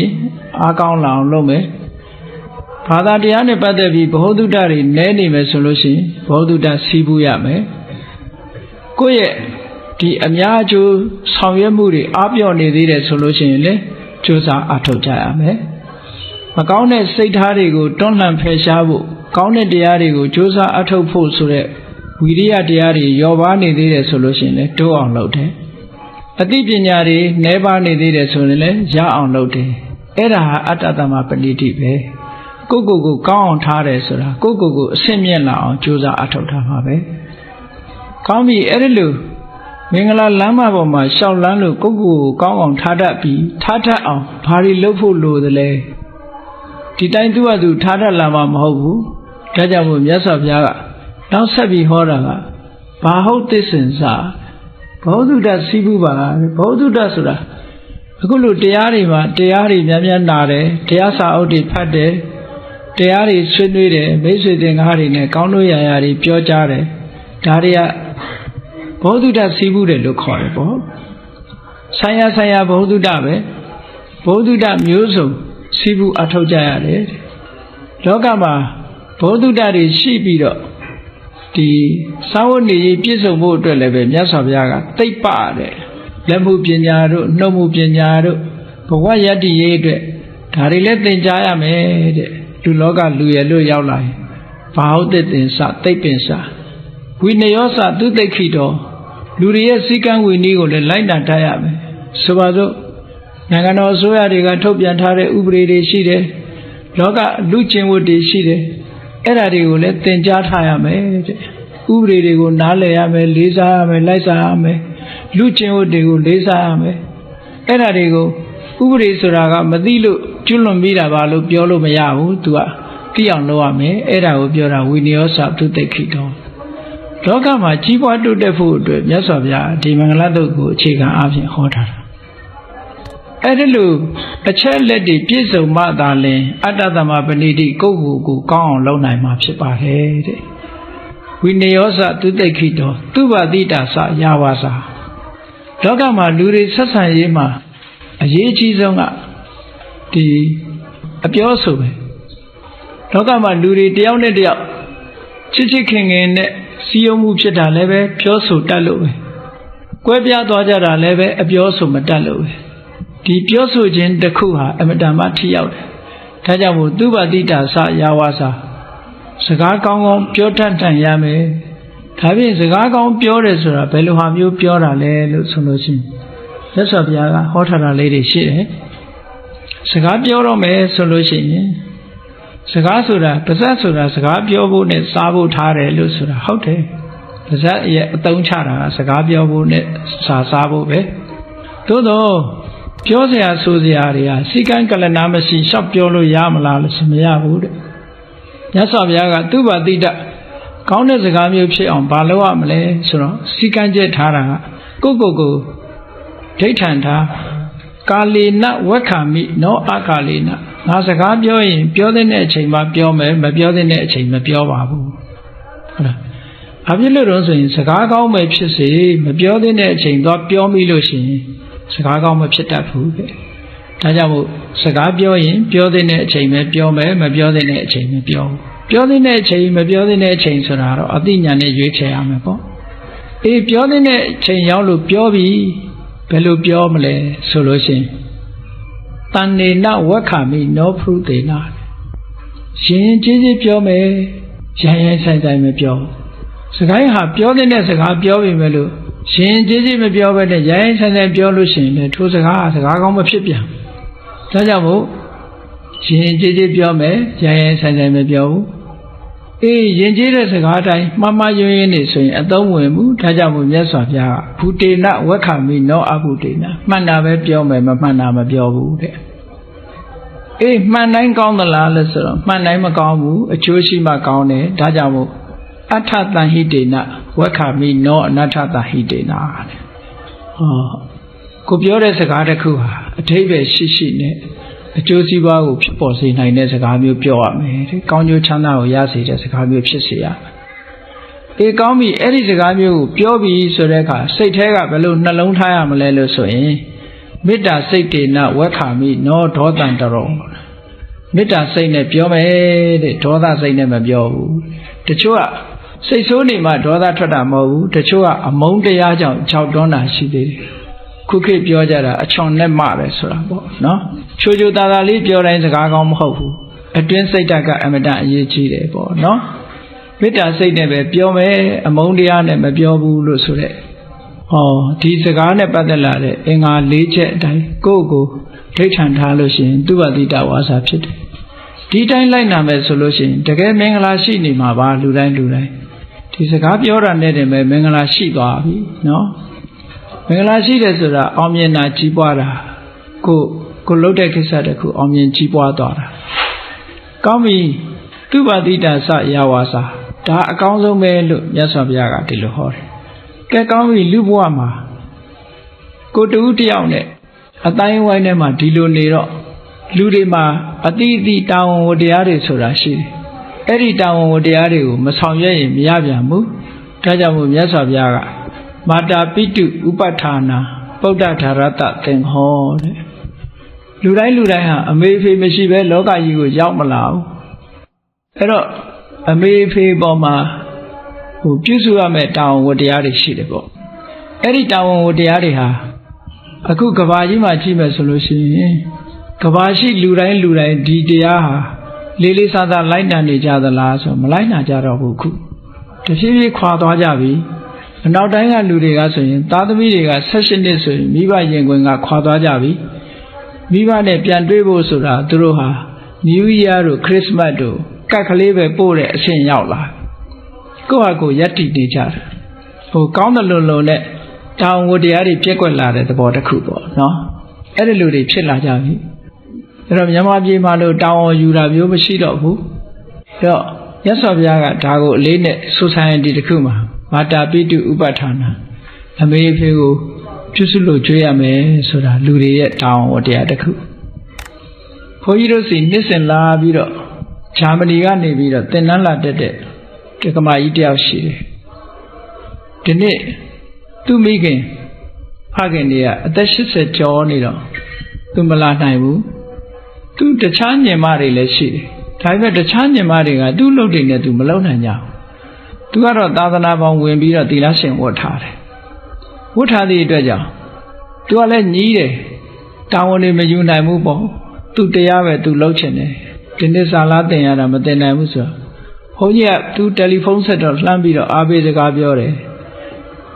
အားကောင်းလာအောင်လုပ်မယ်ဘာသာတရားနဲ့ပတ်သက်ပြီးဘ ਹੁ တုတ္တတွေနည်းနေမယ်ဆိုလို့ရှိရင်ဘ ਹੁ တုတ္တစီးပူးရမယ်ကိုယ့်ရဲ့ဒီအများအကျိုးဆောင်ရွက်မှုတွေအားပြော့နေသေးတယ်ဆိုလို့ရှိရင်လည်းကြိုးစားအားထုတ်ကြရမယ်မကောင်းတဲ့စိတ်ထားတွေကိုတွန်းလှန်ဖယ်ရှားဖို့ကောင်းတဲ့တရားတွေကိုကြိုးစားအားထုတ်ဖို့ဆိုတဲ့ဝိရိယတရားတွေလျော့ပါနေသေးတယ်ဆိုလို့ရှိရင်လည်းတိုးအောင်လုပ်တယ်အသိပညာတွေနည်းပါးနေသေးတယ်ဆိုရင်လည်းရအောင်လုပ်တယ်အဲ့ဒါဟာအတ္တတမ္မာပဏိတိပဲကိုကောင်းအောင်ထားတယ်ဆိုတာကိုအဆင့်မြင့်လာအောင်ကြိုးစားအားထုတ်ထားမှာပဲကောင်းပြီအဲ့ဒီလိုမင်္ဂလာလမ်းမပေါ်မှာရှောက်လန်းလို့ကိုကောင်းအောင်ထားတတ်ပြီးထားတတ်အောင်ဘာတွေလုပ်ဖို့လိုသလဲဒီတိုင်းသူ့ဟာသူထားတတ်လာမှာမဟုတ်ဘူးဒါကြောင့်မို့မြတ်စွာဘုရားကနောက်ဆက်ပြီးဟောတာကဘာဟုတ်သစ္စင်စာဘောဓုတ္တစီးပူးပါဘောဓုတ္တဆိုတာအခုလိုတရားတွေမှာတရားတွေများနာတယ်တရားစာအုပ်တွေဖတ်တယ်တရားတွေဆွေးနွေးတယ်မိတ်ဆွေသင်္ကားတွေနဲ့ကောင်းလို့ရာတွေပြောကြတယ်ဒါတွေကဘောဓုတ္တစီးပူးတယ်လို့ခေါ်တယ်ပေါ့ဆိုင်ရာဘောဓုတ္တပဲဘောဓုတ္တမျိုးစုံ စီးပူအထောက်ကြရတယ်လောကမှာဘောဓုတ္တတွေရှိပြီးတော့ဒီသာဝနေရေးပြည့်စုံဖို့အတွက်လည်းပဲမြတ်စွာဘုရားကသိပ္ပတဲ့လက်မှုပညာတို့နှုတ်မှုပညာတို့ဘဝယတ္တိရေးအတွက်ဒါတွေလည်းသင်ကြားရမယ်တဲ့လူလောကလူရလို့ရောက်လာရင်ဘာဟုတ်တဲ့သင်္စသိပ္ပင်္စဝိနယောစသူသိခိတော်လူတွေရဲ့စည်းကမ်းဝိနည်းကိုလည်းလိုက်နာတတ်ရမယ်ဆိုပါစို့နိုင်ငံတော်အစိုးရတွေကထုတ်ပြန်ထားတဲ့ဥပဒေတွေရှိတယ်လောကလူကျင့်ဝတ်တွေရှိတယ်အဲ့ဒါတွေကိုလည်းသင်ကြားထားရမယ်တဲ့ဥပဒေတွေကိုနားလည်ရမယ်လေးစားရမယ်လိုက်စားရမယ်လူကျင့်ဝတ်တွေကိုလေးစားရမယ်အဲ့ဒါတွေကိုဥပဒေဆိုတာကမသိလို့ကျွလွန်မိတာပါလို့ပြောလို့မရဘူးသူကသိအောင်လုပ်ရမယ်အဲ့ဒါကိုပြောတာဝိနည်းစသူသိခိတော်လောကမှာကြီးပွားတိုးတက်ဖို့အတွက်မြတ်စွာဘုရားဒီမင်္ဂလာတုတ်ကိုအခြေခံအားဖြင့်ဟောထားတာအဲ့ဒီလိုအချက်လက်တွေပြည့်စုံမှသာလျှင်အတ္တသမပဏိတိကိုယ့်ကိုယ်ကောင်းအောင်လုပ်နိုင်မှာဖြစ်ပါတယ်တဲ့ဝိနည်းစသူသိခိတော်သူဘာတိတာစယာဝါစာလောကမှာလူတွေဆက်ဆံရေးမှာအရေးကြီးဆုံးကဒီအပြောဆိုပဲလောကမှာလူတွေတယောက်နဲ့တယောက်ချစ်ချစ်ခင်ခင်နဲ့စီယုံမှုဖြစ်တာလည်းပဲပြောဆိုတတ်လို့ပဲကွဲပြားသွားကြတာလည်းပဲအပြောဆိုမတတ်လို့ပဲဒီပြောဆိုခြင်းတစ်ခုဟာအမတန်မှထိရောက်တယ်ဒါကြောင့်မို့သူဘာတိတာစယာဝါစာစကားကောင်းကောင်းပြောတတ်တန်ရမယ်ဒါဖြင့်စကားကောင်းပြောတယ်ဆိုတာဘယ်လိုဟာမျိုးပြောတာလဲလို့ဆိုလို့ရှိရင်မြတ်စွာဘုရားကဟောထားတာလေးတွေရှိတယ်စကားပြောတော့မယ်ဆိုလို့ရှိရင်စကားဆိုတာပါဇက်ဆိုတာစကားပြောဖို့နဲ့စားဖို့ထားတယ်လို့ဆိုတာဟုတ်တယ်ပါဇက်ရဲ့အသုံးချတာကစကားပြောဖို့နဲ့စားဖို့ပဲသို့တော့ပြောစရာဆိုစရာတွေကစီကံကလနာမရှိရှောက်ပြောလို့ရမလားလို့ဆိုမရဘူးတဲ့မြတ်စွာဘုရားကသူဘာတိတကောင်းတဲ့စကားမျိုးဖြစ်အောင်ဘာလုပ်ရမလဲဆိုတော့စီကံကျက်ထားတာကကိုဒိဋ္ဌံထားကာလေနဝက္ခမိနောအကာလေနငါစကားပြောရင်ပြောတဲ့အချိန်မှပြောမယ်မပြောတဲ့အချိန်မပြောပါဘူးဟုတ်လားအဖြစ်လို့တော့ဆိုရင်စကားကောင်းပဲဖြစ်စေမပြောတဲ့အချိန်တော့ပြောမိလို့ရှိရင်စကားကောင်းမဖြစ်တတ်ဘူးတဲ့ဒါကြောင့်မို့စကားပြောရင်ပြောတဲ့အချိန်ပဲပြောမယ်မပြောတဲ့အချိန်မပြောဘူးပြောတဲ့အချိန်မပြောတဲ့အချိန်ဆိုတာတော့အသိဉာဏ်နဲ့ရွေးချယ်ရမယ်ပေါ့အေးပြောတဲ့အချိန်ရောက်လို့ပြောပြီဘယ်လိုပြောမလဲဆိုလို့ရှိရင်တဏ္ဍေနဝက္ခမိနောဖုတေနရှင်ကြီးကြီးပြောမယ်ရိုင်းရိုင်းဆိုင်ဆိုင်မပြောစကားဟာပြောတဲ့စကားပြောပြီမဲ့လို့ရှင်ကြီးကြီးမပြောဘဲနဲ့ရိုင်းရိုင်းဆိုင်ဆိုင်ပြောလို့ရှိရင်လည်းထိုစကားကောင်းမဖြစ်ပြန်ဒါကြောင့်မို့ရှင်ကြီးကြီးပြောမယ်ရိုင်းရိုင်းဆိုင်ဆိုင်မပြောဘူးအေးယဉ်ကျေးတဲ့စကားတိုင်းမှားမှားယွင်းယွင်းနေဆိုရင်အသုံးဝင်မှုဒါကြောင့်မို့မြတ်စွာဘုရားကဘူတေနဝက္ခမိနောအဘူတေနမှန်တာပဲပြောမယ်မမှန်တာမပြောဘူးတဲ့အေးမှန်တိုင်းကောင်းသလားလဲဆိုတော့မှန်တိုင်းမကောင်းဘူးအကျိုးရှိမှကောင်းတယ်ဒါကြောင့်မို့အထတန်ဟိတေနဝက္ခမိနောအနထတဟိတေနတဲ့ဟောကိုပြောတဲ့စကားတစ်ခုဟာအဓိပ္ပာယ်ရှိနဲ့အကျိုးစီးပွားကိုဖြစ်ပေါ်စေနိုင်တဲ့စကားမျိုးပြောရမယ်တဲ့ကောင်းကျိုးချမ်းသာကိုရစေတဲ့စကားမျိုးဖြစ်စေရမယ်အေးကောင်းပြီအဲ့ဒီစကားမျိုးကိုပြောပြီဆိုတဲ့အခါစိတ်ထဲကဘယ်လိုနှလုံးထားရမလဲလို့ဆိုရင်မေတ္တာစိတ်တေနဝက္ခမိနောဒေါသံတရောမေတ္တာစိတ်နဲ့ပြောမယ်တဲ့ဒေါသစိတ်နဲ့မပြောဘူးတချို့ကစိတ်ဆိုးနေမှဒေါသထွက်တာမဟုတ်ဘူးတချို့ကအမုန်းတရားကြောင့်ကြောက်တွန်းတာရှိသေးတယ်ခုခေတ်ပြောကြတာအချွန်နဲ့မှပဲဆိုတာပေါ့နော်ချိုးချိုးသားသားလေးပြောတိုင်းစကားကောင်းမဟုတ်ဘူးအတွင်းစိတ်ဓာတ်ကအမတန်အရေးကြီးတယ်ပေါ့နော်မေတ္တာစိတ်နဲ့ပဲပြောမယ်အမုန်းတရားနဲ့မပြောဘူးလို့ဆိုတဲ့ဟောဒီစကားနဲ့ပတ်သက်လာတဲ့အင်္ဂါ၄ချက်အတိုင်းကိုယ့်ကိုဒိဋ္ဌံထားလို့ရှိရင်သူဝတိတဝါစာဖြစ်တယ်ဒီတိုင်းလိုက်နာမယ်ဆိုလို့ရှိရင်တကယ်မင်္ဂလာရှိနေမှာပါလူတိုင်းဒီစကားပြောတာနဲ့တည်းပဲမင်္ဂလာရှိသွားပြီနော်မင်္ဂလာရှိတယ်ဆိုတာအောင်မြင်တာကြီးပွားတာကိုလှုပ်တဲ့ကိစ္စတခုအောင်မြင်ကြီးပွားသွားတာကောင်းပြီသူဘာတိတာစယာဝါစာဒါအကောင်းဆုံးပဲလို့မြတ်စွာဘုရားကဒီလိုဟောတယ်ကဲကောင်းပြီလူဘဝမှာကိုတူတယောက်နဲ့အတိုင်းဝိုင်းထဲမှာဒီလိုနေတော့လူတွေမှာအတိအသီးတာဝန်ဝတ္တရားတွေဆိုတာရှိတယ်အဲ့ဒီတာဝန်ဝတ္တရားတွေကိုမဆောင်ရွက်ရင်မရပြန်ဘူးဒါကြောင့်မို့မြတ်စွာဘုရားကမာတာပိတုဥပဋ္ဌာနာပုဒ္ဒဓာရတသင်္ဟောတဲ့ လူတိုင်းဟာအမေဖေမရှိပဲလောကကြီးကိုရောက်မလာဘူးအဲ့တော့အမေဖေပေါ်မှာပြုစုရမယ့်တာဝန်ဝတ္တရားတွေရှိတယ်ပေါ့အဲ့ဒီတာဝန်ဝတ္တရားတွေဟာအခုကဘာကြီးမှာကြည့်မယ်ဆိုလို့ရှိရင်ကဘာရှိလူတိုင်းဒီတရားဟာလေးလေးစားစားလိုက်နာနေကြသလားဆိုမလိုက်နာကြတော့ဘူးခုတဖြည်းဖြည်းခွာသွားကြပြီအနောက်တိုင်းကလူတွေကဆိုရင်သားသမီးတွေက16နှစ်ဆိုရင်မိဘရင်ခွင်ကခွာသွားကြပြီမိဘနဲ့ပြန်တွေ့ဖို့ဆိုတာသူတို့ဟာ New Year တို့ Christmas တို့ကတ်ကလေးပဲပို့တဲ့အဆင့်ရောက်လာကိုယ့်ဟာကိုယ်ယက်တည်နေကြတယ်ကောင်းတယ်လို့နဲ့တောင်ဝတရားတွေပြက်ကွက်လာတဲ့သဘောတစ်ခုပေါ့နော်အဲ့ဒီလူတွေဖြစ်လာကြပြီအဲ့တော့မြန်မာပြည်မှာလို့တောင်ဝယူတာမျိုးမရှိတော့ဘူးအဲ့တော့မြတ်စွာဘုရားကဒါကိုအလေးနဲ့ society တစ်ခုမှာမာတာပိတုဥပဋ္ဌာနာအမေဖေကိုပြုစုလို့ကြွေးရမယ်ဆိုတာလူတွေရဲ့တောင်ဝတရားတစ်ခုဘုန်းကြီးတို့စီနှစ်စဉ်လာပြီးတော့ဂျာမနီကနေပြီးတော့သင်္นานလာတက်တဲ့တက္ကမကြီးတယောက်ရှိတယ်ဒီနေ့သူ့မိခင်ဖခင်တွေကအသက်80ကျော်နေတော့သူမလာနိုင်ဘူးသူတခြားညီမတွေလည်းရှိတယ်ဒါပေမဲ့တခြားညီမတွေကသူ့လုပ်တွေနဲ့သူမလုပ်နိုင်ကြဘူးသူကတော့သာသနာပေါင်းဝင်ပြီးတော့သီလရှင်ဝတ်ထားတယ်ဝတ်ထားသည့်အတွက်ကြောင့်သူကလည်းညီးတယ်တာဝန်တွေမယူနိုင်ဘူးပေါ့သူတရားပဲသူလုပ်ချင်တယ်ဒီနေ့စာလားတင်ရတာမတင်နိုင်ဘူးဆိုတော့ဘုန်းကြီးကသူတယ်လီဖုန်းဆက်တော့လှမ်းပြီးတော့အားပေးစကားပြောတယ်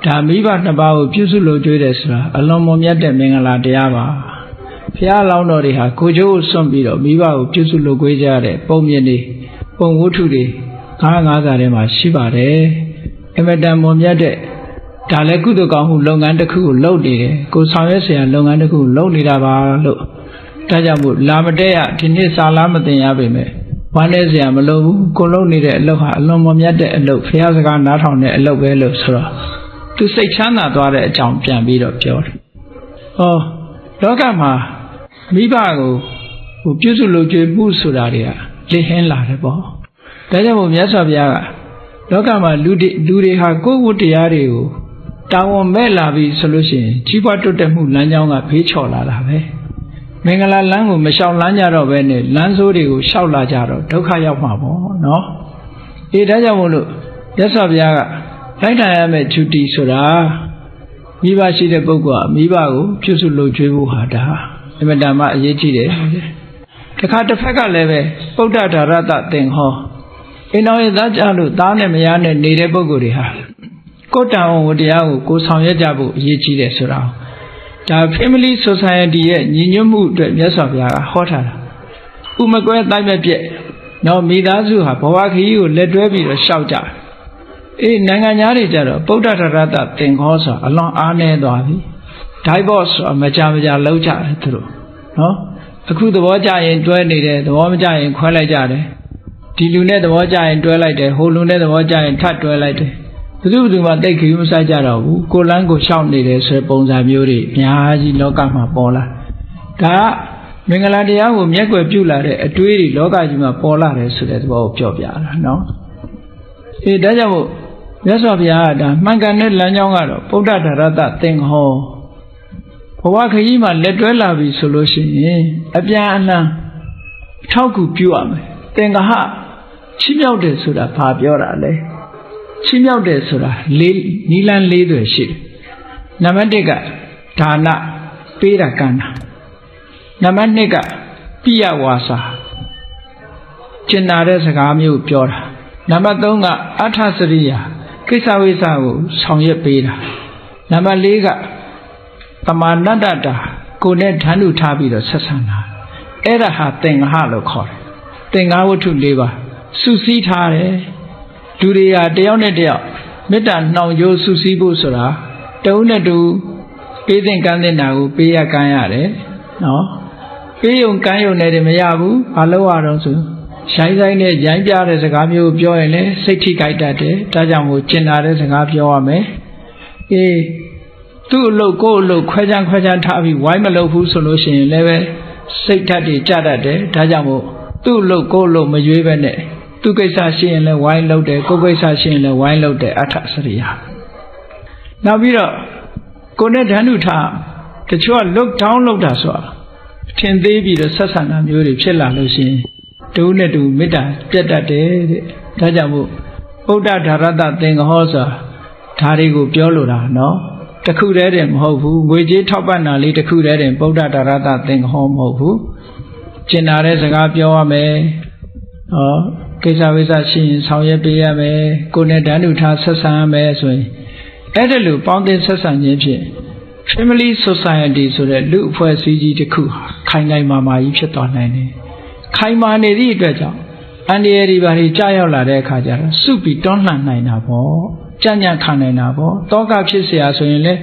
ဒါမိဘနှစ်ပါးကိုပြုစုလို့ကြွေးတယ်ဆိုတာအလွန်မွန်မြတ်တဲ့မင်္ဂလာတရားပါဘုရားလောင်းတော်တွေဟာကိုကျိုးကိုစွန့်ပြီးတော့မိဘကိုပြုစုလို့ကြွေးကြတဲ့ပုံမြင်တွေပုံဝတ္ထုတွေ950ထဲမှာရှိပါတယ်အမတန်မွန်မြတ်တဲ့ဒါလည်းကုသိုလ်ကောင်းမှုလုပ်ငန်းတစ်ခုကိုလုပ်နေတယ်ကိုဆောင်ရွက်เสียလုပ်ငန်းတစ်ခုကိုလုပ်နေတာပါလို့ဒါကြောင့်မို့လာမတဲ့ရဒီနေ့စာလားမတင်ရပေမဲ့ဝမ်းနေเสียမလို့ဘူးကိုလုပ်နေတဲ့အလုပ်ဟာအလွန်မွန်မြတ်တဲ့အလုပ်ဘုရားစကားနားထောင်တဲ့အလုပ်ပဲလို့ဆိုတော့သူစိတ်ချမ်းသာသွားတဲ့အကြောင်းပြန်ပြီးတော့ပြောတယ်လောကမှာမိဘကိုပြုစုလုပ်ကြွေးမှုဆိုတာတွေကလစ်ဟင်းလာတယ်ပေါ့ဒါကြောင့်မို့မြတ်စွာဘုရားကလောကမှာလူတွေဟာကိုယ်ဝတ္တရားတွေကိုတာဝန်မဲ့လာပြီဆိုလို့ရှိရင်ကြီးပွားတိုးတက်မှုလမ်းကြောင်းကဖေးချော်လာတာပဲမင်္ဂလာလမ်းကိုမလျှောက်လမ်းကြတော့ပဲနဲ့လမ်းဆိုးတွေကိုလျှောက်လာကြတော့ဒုက္ခရောက်မှာပေါ့နော်ဒါကြောင့်မို့လို့မြတ်စွာဘုရားကလိုက်ထိုင်ရမယ့်ဂျူတီဆိုတာမိဘရှိတဲ့ပုဂ္ဂိုလ်ကမိဘကိုပြုစုလုပ်ကြွေးဖို့ဟာဒါအမြဲတမ်းအရေးကြီးတယ်တခါတစ်ဖက်ကလည်းပဲပုဒ္ဒဒါရတသင်္ဟောအိမ်တော်ရဲ့သားကြလို့သားနဲ့မယားနဲ့နေတဲ့ပုဂ္ဂိုလ်တွေဟာကိုယ်တန်ဝတရားကိုကိုဆောင်ရွက်ကြဖို့အရေးကြီးတယ်ဆိုတာဒါ Family Society ရဲ့ညီညွတ်မှုအတွက်မြတ်စွာဘုရားကဟောထားတာဥမကွဲတိုင်းမဲ့ပြက်တော့မိသားစုဟာဘဝခရီးကိုလက်တွဲပြီးတော့ရှောက်ကြနိုင်ငံသားတွေကြတော့ပုဒ္ဒဒါရတသင်္ဟောဆိုအလွန်အားနည်းသွားပြီ divorce ဆိုမကြလောက်ကြတယ်သူတို့နော်အခုသဘောကျရင်တွဲနေတယ်သဘောမကျရင်ခွဲလိုက်ကြတယ်ဒီလူနဲ့သဘောကျရင်တွဲလိုက်တယ်ဟိုလူနဲ့သဘောကျရင်ထပ်တွဲလိုက်တယ်ဘယ်သူမှတိတ်ခရီးမဆိုင်ကြတော့ဘူးကိုလန်းကိုရှောက်နေတယ်ဆိုတဲ့ပုံစံမျိုးတွေအများကြီးလောကမှာပေါ်လာဒါကမင်္ဂလာတရားကိုမျက်ွယ်ပြုလာတဲ့အတွေးတွေလောကကြီးမှာပေါ်လာတယ်ဆိုတဲ့သဘောကိုပြောပြတာနော်ဒါကြောင့်မို့မြတ်စွာဘုရားကဒါမှန်ကန်တဲ့လမ်းကြောင်းကတော့ပုဒ္ဒဒါရတသင်္ဟောဘဝခရီးမှာလက်တွဲလာပြီဆိုလို့ရှိရင်အပြန်အလှန်ထောက်ကူပြုရမယ်သင်္ဃဟချီးမြှောက်တယ်ဆိုတာဘာပြောတာလဲချီးမြှောက်တယ်ဆိုတာနီလန်း၄တွေရှိတယ်နံပါတ်1ကဒါနပေးတာကမ်းတာနံပါတ်2ကပိယဝါစာကျင်နာတဲ့စကားမျိုးပြောတာနံပါတ်3ကအဋ္ဌစရိယာကိစ္စဝိစ္စကိုဆောင်ရွက်ပေးတာနံပါတ်4ကတမာနတ္တတာကိုယ်နဲ့ဓာတ်လူထားပြီးတော့ဆက်ဆံတာအဲ့ဒါဟာသင်္ဃဟလို့ခေါ်တယ်သင်္ဃဝတ္ထု၄ပါးစုစည်းထားတယ်လူတွေဟာတယောက်နဲ့တယောက်မေတ္တာနှောင်ကြိုးစုစည်းဖို့ဆိုတာတဦးနဲ့တူပေးသင်ကမ်းသင်တာကိုပေးရကမ်းရတယ်နော်ပေးယုံကမ်းယုံနဲ့တည်းမရဘူးဘာလို့ရတော့ဆိုရိုင်းဆိုင်နဲ့ရိုင်းပြတဲ့စကားမျိုးပြောရင်လည်းစိတ်ထိခိုက်တတ်တယ်ဒါကြောင့်မို့ကျင်နာတဲ့စကားပြောရမယ်သူ့အလုပ်ကိုယ့်အလုပ်ခွဲခြားထားပြီးဝိုင်းမလုပ်ဘူးဆိုလို့ရှိရင်လည်းပဲစိတ်ဓာတ်တွေကျတတ်တယ်ဒါကြောင့်မို့သူ့အလုပ်ကိုယ့်အလုပ်မရွေးပဲနဲ့သူကိစ္စရှိရင်လည်းဝိုင်းလုပ်တယ်ကိုယ်ကိစ္စရှိရင်လည်းဝိုင်းလုပ်တယ်အဋ္ဌစရိယာနောက်ပြီးတော့ကိုယ်နဲ့ဓာတ်နုထားတချို့က look down လုပ်တာဆိုတာ ထင်သေးပြီးတော့ဆက်ဆံတာမျိုးတွေဖြစ်လာလို့ရှိရင်တူနဲ့တူမေတ္တာပြတ်တတ်တယ်တဲ့ဒါကြောင့်မို့ဗုဒ္ဓဒါရတသင်္ဃဟောဆိုတာဒါတွေကိုပြောလိုတာနော်တခုတည်းတည်းမဟုတ်ဘူးငွေကြေးထောက်ပံ့တာလေးတခုတည်းတည်းဗုဒ္ဓဒါရတသင်္ဃဟောမဟုတ်ဘူးကျင်နာတဲ့စကားပြောရမယ်ကိစ္စဝိစ္စရှိရင်ဆောင်ရွက်ပေးရမယ်ကိုယ်နဲ့တန်းတူထားဆက်ဆံရမယ်ဆိုရင်အဲ့ဒါလိုပေါင်းသင်းဆက်ဆံခြင်းဖြင့် Family Society ဆိုတဲ့လူအဖွဲ့အစည်းကြီးတစ်ခုဟာခိုင်ခိုင်မာမာကြီးဖြစ်သွားနိုင်တယ်ခိုင်မာနေသည့်အတွက်ကြောင့်အန္တရာယ်တွေဘာတွေကြားရောက်လာတဲ့အခါကျတော့စုပြီးတွန်းလှန်နိုင်တာပေါ့ကြံ့ကြံ့ခံနိုင်တာပေါ့တောကဖြစ်เสียဆိုရင်လည်း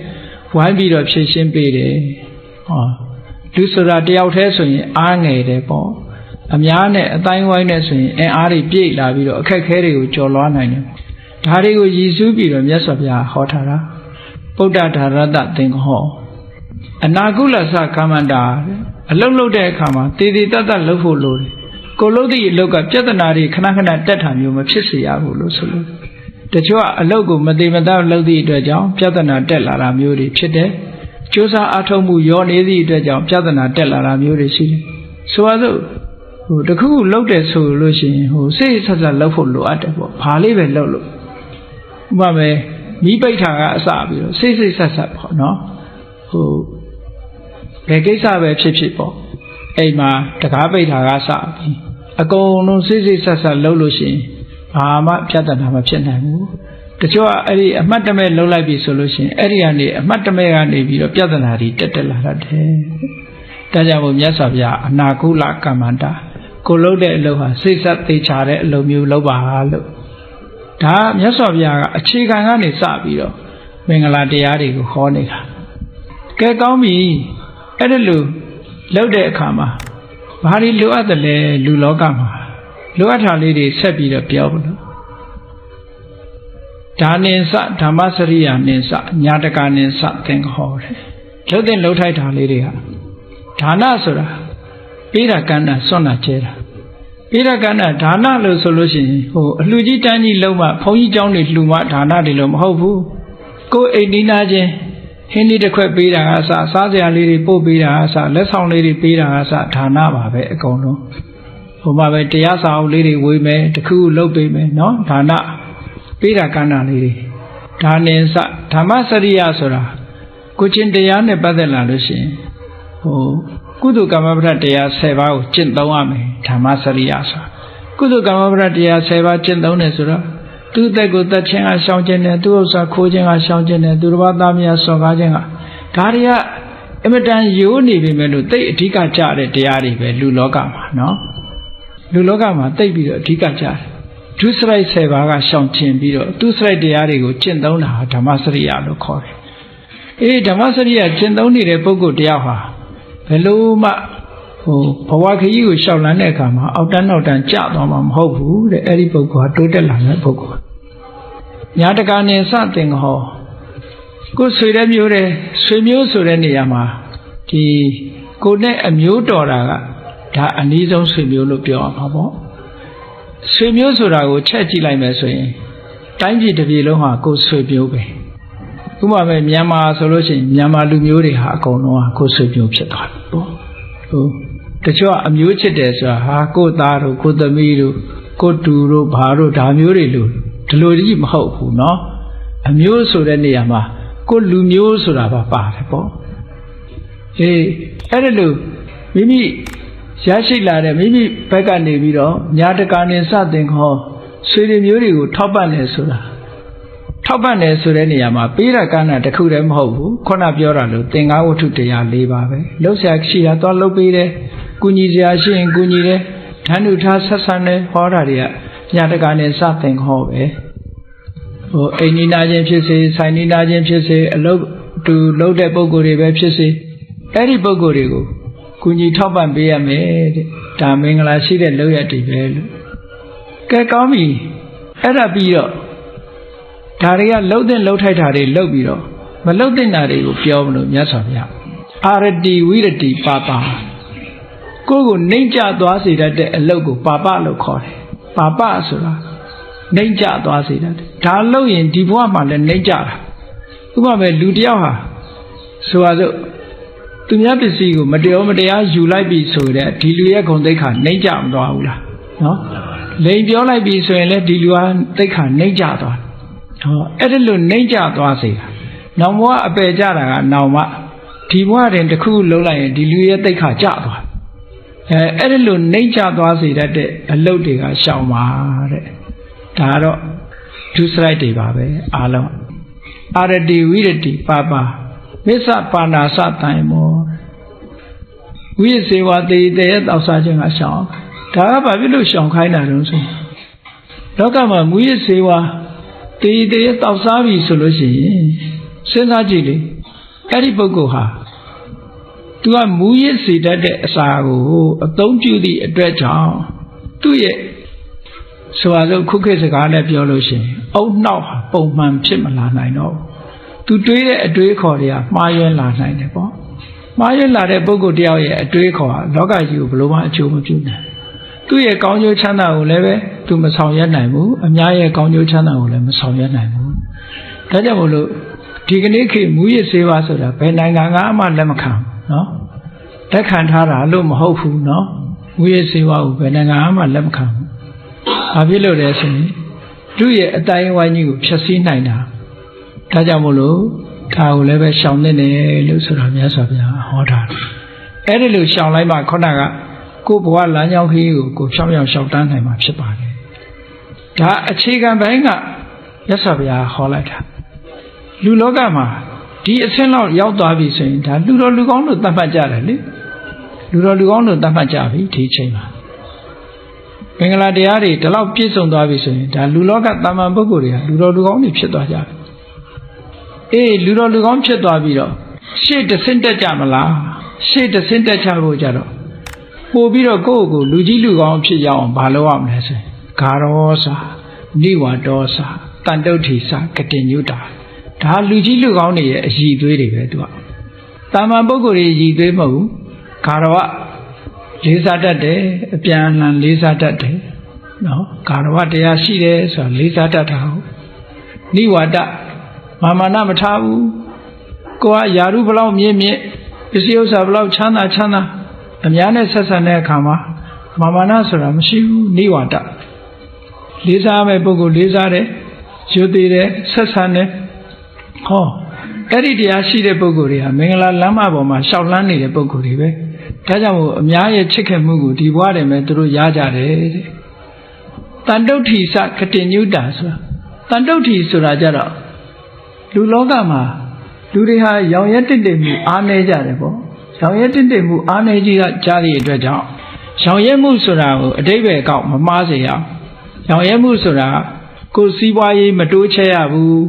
ဝိုင်းပြီးတော့ဖြည့်ရှင်းပေးတယ်လူဆိုတာတယောက်တည်းဆိုရင်အားငယ်တယ်ပေါ့အများနဲ့အတိုင်းဝိုင်းနဲ့ဆိုရင်အင်အားတွေပြည့်လာပြီးတော့အခက်ခဲတွေကိုကျော်လွှားနိုင်တယ်ဒါတွေကိုရည်စူးပြီးတော့မြတ်စွာဘုရားဟောထားတာဗုဒ္ဓဒါရတသင်္ဃဟောအနာကုလသကမ္မန္တာအလုံးလုံးတဲ့အခါမှာတည်တည်တတ်တတ်လုပ်ဖို့လိုတယ်ကိုလို့သည့်အလုပ်ကပြဿနာတွေခဏခဏတက်တာမျိုးမဖြစ်စေရဘူးလို့ဆိုလို့တချို့ကအလုပ်ကိုမတည်မတတ်လုပ်သည့်အတွက်ကြောင့်ပြဿနာတက်လာတာမျိုးတွေဖြစ်တယ်ကြိုးစားအားထုတ်မှုရောနေသည့်အတွက်ကြောင့်ပြဿနာတက်လာတာမျိုးတွေရှိတယ်ဆိုပါစို့တခုလုပ်တယ်ဆိုလို့ရှိရင်စိတ်ဆက်ဆက်လုပ်ဖို့လိုအပ်တယ်ပေါ့ဘာလေးပဲလုပ်လို့ဥပမာပဲမိပိဋ္ဌာကအစပြီးတော့စိတ်ဆက်ဆက်ပေါ့နော်ဘယ်ကိစ္စပဲဖြစ်ဖြစ်ပေါ့အိမ်မှာတကားပိဋ္ဌာကစပြီးအကုန်လုံးစိတ်ဆက်ဆက်လုပ်လို့ရှိရင်ဘာမှပြဿနာမဖြစ်နိုင်ဘူးတချို့ကအဲ့ဒီအမှတ်တမဲ့လုပ်လိုက်ပြီဆိုလို့ရှိရင်အဲ့ဒီကနေအမှတ်တမဲ့ကနေပြီးတော့ပြဿနာတွေတက်လာတတ်တယ်ဒါကြောင့်မို့မြတ်စွာဘုရားအနာကုလကမ္မန္တာကိုလုပ်တဲ့အလုပ်ဟာစိတ်ဆက်သေးချတဲ့အလုပ်မျိုးလုပ်ပါလို့ဒါမြတ်စွာဘုရားကအခြေခံကနေစပြီးတော့မင်္ဂလာတရားတွေကိုဟောနေတာကဲကောင်းပြီအဲ့ဒါလို့လုပ်တဲ့အခါမှာဘာတွေလိုအပ်တယ်လဲလူလောကမှာလိုအပ်တာလေးတွေဆက်ပြီးတော့ပြောလို့ဒါနိစဓမ္မစရိယာနိစညာတကာနိစသင်္ဃဟောတယ်လှုပ်တဲ့လှုပ်ထိုက်တာလေးတွေကဒါနဆိုတာပေးတာကမ်းတာစွန့်တာကျဲတာပေးတာကမ်းတာဒါနလို့ဆိုလို့ရှိရင်အလှကြီးတန်းကြီးလုံးမဘုန်းကြီးเจ้าတွေလှူမဒါနတွေလို့မဟုတ်ဘူးကိုယ်အိမ်နီးနားချင်းဟင်းဒီတစ်ခွက်ပေးတာအစစားစရာလေးတွေပို့ပေးတာအစလက်ဆောင်လေးတွေပေးတာအစဒါနပါပဲအကုန်လုံးမှာပဲတရားစာအုပ်လေးတွေဝေမယ်တခုလုပ်ပေးမယ်နော်ဒါနပေးတာကမ်းတာလေးတွေဒါနဲ့စဓမ္မစရိယဆိုတာကိုချင်းတရားနဲ့ပတ်သက်လာလို့ရှိရင်ကုသိုလ်ကမ္မပဋ္ဌတရား10ပါးကိုကျင့်သုံးရမယ်ဓမ္မစရိယဆိုတာကုသိုလ်ကမ္မပဋ္ဌတရား10ပါးကျင့်သုံးတယ်ဆိုတော့သူ့အသက်ကိုတတ်ခြင်းကရှောင်ခြင်းနဲ့သူ့ဥစ္စာခိုးခြင်းကရှောင်ခြင်းနဲ့သူတစ်ပါးသားများစော်ကားခြင်းကဒါတွေကအမတန်ရိုးနေပြီမဲ့လို့တိတ်အဓိကကြတဲ့တရားတွေပဲလူလောကမှာနော်လူလောကမှာတိတ်ပြီးတော့အဓိကကြတယ်ဒုစရိုက်10ပါးကရှောင်ခြင်းပြီးတော့သူစရိုက်တရားတွေကိုကျင့်သုံးတာဓမ္မစရိယလို့ခေါ်တယ်ဓမ္မစရိယကျင့်သုံးနေတဲ့ပုဂ္ဂိုလ်တရားဟာဘယ်လိုမှဘဝခရီးကိုရှောက်လန်းတဲ့အခါမှာအောက်တန်းနောက်တန်းကျသွားမှာမဟုတ်ဘူးတဲ့အဲ့ဒီပုဂ္ဂိုလ်ကတိုးတက်လာတဲ့ပုဂ္ဂိုလ်ညာတကာနေစသင်္ဃဟောကိုဆွေတဲ့မျိုးတဲ့ဆွေမျိုးဆိုတဲ့နေရာမှာဒီကိုနဲ့အမျိုးတော်တာကဒါအနည်းဆုံးဆွေမျိုးလို့ပြောရမှာပေါ့ဆွေမျိုးဆိုတာကိုချက်ကြည့်လိုက်မယ်ဆိုရင်တိုင်းပြည်တစ်ပြည်လုံးဟာကိုဆွေမျိုးပဲဥပမာပဲမြန်မာဆိုလို့ရှိရင်မြန်မာလူမျိုးတွေဟာအကုန်လုံးဟာကိုဆွေမျိုးဖြစ်သွားပြီပေါ့တချို့ကအမျိုးချစ်တယ်ဆိုတာဟာကိုသားတို့ကိုသမီးတို့ကိုတူတို့ဘာတို့ဒါမျိုးတွေလို့ဒီလိုကြီးမဟုတ်ဘူးเนาะအမျိုးဆိုတဲ့နေရာမှာကိုလူမျိုးဆိုတာပါပါတယ်ပေါ့အဲ့ဒါလို့မိမိရရှိလာတဲ့မိမိဘက်ကနေပြီးတော့ညာတကာနေစသင်္ခောဆွေတွေမျိုးတွေကိုထောက်ပံ့တယ်ဆိုတာထောက်ပံ့တယ်ဆိုတဲ့နေရာမှာပေးတာကဏ္ဍတစ်ခုတည်းမဟုတ်ဘူးခုနပြောတာလို့သင်္ဃဝတ္ထုတရား၄ပါးပဲလှုပ်ရှားရှိတာသွားလှုပ်ပေးတယ်ကုညီစရာရှိရင်ကုညီတယ်ဓာတ်ဥထားဆက်ဆံတယ်ဟောတာတွေကညာတကာနဲ့စသင်္ခောပဲအိမ်နီးနာချင်းဖြစ်စေဆိုင်နီးနာချင်းဖြစ်စေအလုပ်တူလုပ်တဲ့ပုံကိုယ်တွေပဲဖြစ်စေအဲ့ဒီပုံကိုယ်တွေကိုကုညီထောက်ပံ့ပေးရမယ်တဲ့ဒါမင်္ဂလာရှိတဲ့လုပ်ရတည်ပဲလို့ကဲကောင်းပြီအဲ့ဒါပြီးတော့ဒါတွေကလှုပ်တဲ့လှုပ်ထိုက်တာတွေလှုပ်ပြီးတော့မလှုပ်တဲ့နာတွေကိုပြောမလို့မြတ်စွာဘုရားအာရတိဝိရတိပါပါကိုနှိမ့်ကျသွားစေတတ်တဲ့အလုပ်ကိုပါပလို့ခေါ်တယ်ပါပဆိုတာနှိမ့်ကျသွားစေတတ်တယ်ဒါလှုပ်ရင်ဒီဘဝမှာလည်းနှိမ့်ကျတာဥပမာပဲလူတယောက်ဟာဆိုပါစို့ သူများပစ္စည်းကိုမတရားယူလိုက်ပြီဆိုတဲ့ဒီလူရဲ့ဂုဏ်သိက္ခာနှိမ့်ကြမသွားဘူးလားနော်လိန်ပြောလိုက်ပြီဆိုရင်လည်းဒီလူဟာသိက္ခာနှိမ့်ကြသွားဟောအဲ့ဒါလို့နှိမ့်ကြသွားစေတာနောင်ဘဝအပယ်ကြတာကနောင်မှဒီဘဝတွင်တစ်ခုလုံးလိုက်ရင်ဒီလူရဲ့သိက္ခာကျသွားအဲ့ဒါလို့နှိမ့်ကြသွားစေတတ်တဲ့အလုပ်တွေကရှောင်ပါတဲ့ဒါကတော့ဒုစရိုက်တွေပါပဲအားလုံးအာရတိဝိရတိပါပါမစ္ဆပါဏာစတိုင်မောဝိစေဝတေတရဲ့တောက်စားခြင်းကရှောင်ဒါကဘာဖြစ်လို့ရှောင်ခိုင်းတာတုံးဆိုလောကမှာမူရစေဝတေတရဲ့တောက်စားပြီဆိုလို့ရှိရင်စဉ်းစားကြည့်လေအဲ့ဒီပုဂ္ဂိုလ်ဟာသူကမူရစေတတ်တဲ့အစာကိုအသုံးပြုသည့်အတွက်ကြောင့်သူ့ရဲ့ဆိုပါစို့ခုခေတ်စကားနဲ့ပြောလို့ရှိရင်အုတ်နှောက်ဟာပုံမှန်ဖြစ်မလာနိုင်တော့သူတွေးတဲ့အတွေးခေါ်တွေကမှားယွင်းလာနိုင်တယ်ပေါ့မှားယွင်းလာတဲ့ပုဂ္ဂိုလ်တယောက်ရဲ့အတွေးခေါ်ဟာလောကကြီးကိုဘယ်လိုမှအကျိုးမပြုနိုင်သူ့ရဲ့ကောင်းကျိုးချမ်းသာကိုလည်းပဲသူမဆောင်ရွက်နိုင်ဘူးအများရဲ့ကောင်းကျိုးချမ်းသာကိုလည်းမဆောင်ရွက်နိုင်ဘူးဒါကြောင့်မို့လို့ဒီကနေ့ခေတ်မူရစေဝါဆိုတာဘယ်နိုင်ငံကမှလက်မခံနော်လက်ခံထားတာလို့မဟုတ်ဘူးနော်မူရစေဝါကိုဘယ်နိုင်ငံမှလက်မခံဘူးဘာဖြစ်လို့လဲဆိုရင်သူ့ရဲ့အတိုင်းဝိုင်းကြီးကိုဖျက်ဆီးနိုင်တာဒါကြောင့်မို့လို့ဒါကိုလည်းပဲရှောင်နေတယ်လို့ဆိုတာမြတ်စွာဘုရားဟောတာအဲ့ဒီလိုရှောင်လိုက်မှခုနကကိုယ်ဘဝလမ်းကြောင်းခရီးကိုဖြောင်းရှောင်တန်းနိုင်မှာဖြစ်ပါတယ်ဒါအခြေခံပိုင်းကမြတ်စွာဘုရားဟောလိုက်တာလူလောကမှာဒီအဆင့်လောက်ရောက်သွားပြီဆိုရင်ဒါလူတော်လူကောင်းလို့သတ်မှတ်ကြတယ်လေလူတော်လူကောင်းလို့သတ်မှတ်ကြပြီဒီအချိန်မှာမင်္ဂလာတရားတွေဒီလောက်ပြည့်စုံသွားပြီဆိုရင်ဒါလူလောကတာမန်ပုဂ္ဂိုလ်တွေကလူတော်လူကောင်းတွေဖြစ်သွားကြတယ်အေးလူတော်လူကောင်းဖြစ်သွားပြီးတော့ရှေ့တစ်ဆင့်တက်ကြမလားရှေ့တစ်ဆင့်တက်ချဖို့ကြတော့ပို့ပြီးတော့ကိုယ့်ကိုယ်လူကြီးလူကောင်းဖြစ်ရအောင်ဘာလုပ်ရမလဲဆိုရင်ဂါရောစာနိဝါဒောစာတန်တုဋ္ဌိစာကတိညုတာဒါလူကြီးလူကောင်းတွေရဲ့အည်သွေးတွေပဲသူကတာမန်ပုဂ္ဂိုလ်တွေအည်သွေးမဟုတ်ဘူးဂါရဝလေးစားတတ်တယ်အပြန်အလှန်လေးစားတတ်တယ်နော်ဂါရဝတရားရှိတယ်ဆိုတာလေးစားတတ်တာဟုတ်နိဝါဒမာနမထားဘူးကိုကယာရုဘလောက်မြင့်မြင့်ပစ္စည်းဥစ္စာဘလောက်ချမ်းသာအများနဲ့ဆက်ဆံတဲ့အခါမှာမာနဆိုတာမရှိဘူးနိဝါဒလေးစားမဲ့ပုဂ္ဂိုလ်လေးစားတယ်ယူသေးတယ်ဆက်ဆံတယ်ဟောအဲ့ဒီတရားရှိတဲ့ပုဂ္ဂိုလ်တွေဟာမင်္ဂလာလမ်းမပေါ်မှာရှောက်လန်းနေတဲ့ပုဂ္ဂိုလ်တွေပဲဒါကြောင့်မို့အများရဲ့ချစ်ခင်မှုကိုဒီဘဝတည်းမှာသူတို့ရကြတယ်တဲ့တန်တုဋ္ဌိစကတိညုတာဆိုတာတန်တုဋ္ဌိဆိုတာကြတော့လူလောကမှာလူတွေဟာရောင်ရဲတင့်တယ်မှုအားနည်းကြတယ်ပေါ့ရောင်ရဲတင့်တယ်မှုအားနည်းကြီးကြတဲ့အတွက်ကြောင့်ရောင်ရဲမှုဆိုတာကိုအတိပ္ပယ်ကောက်မမှားစေရအောင်ရောင်ရဲမှုဆိုတာကိုယ်စီးပွားရေးမတိုးချဲ့ရဘူး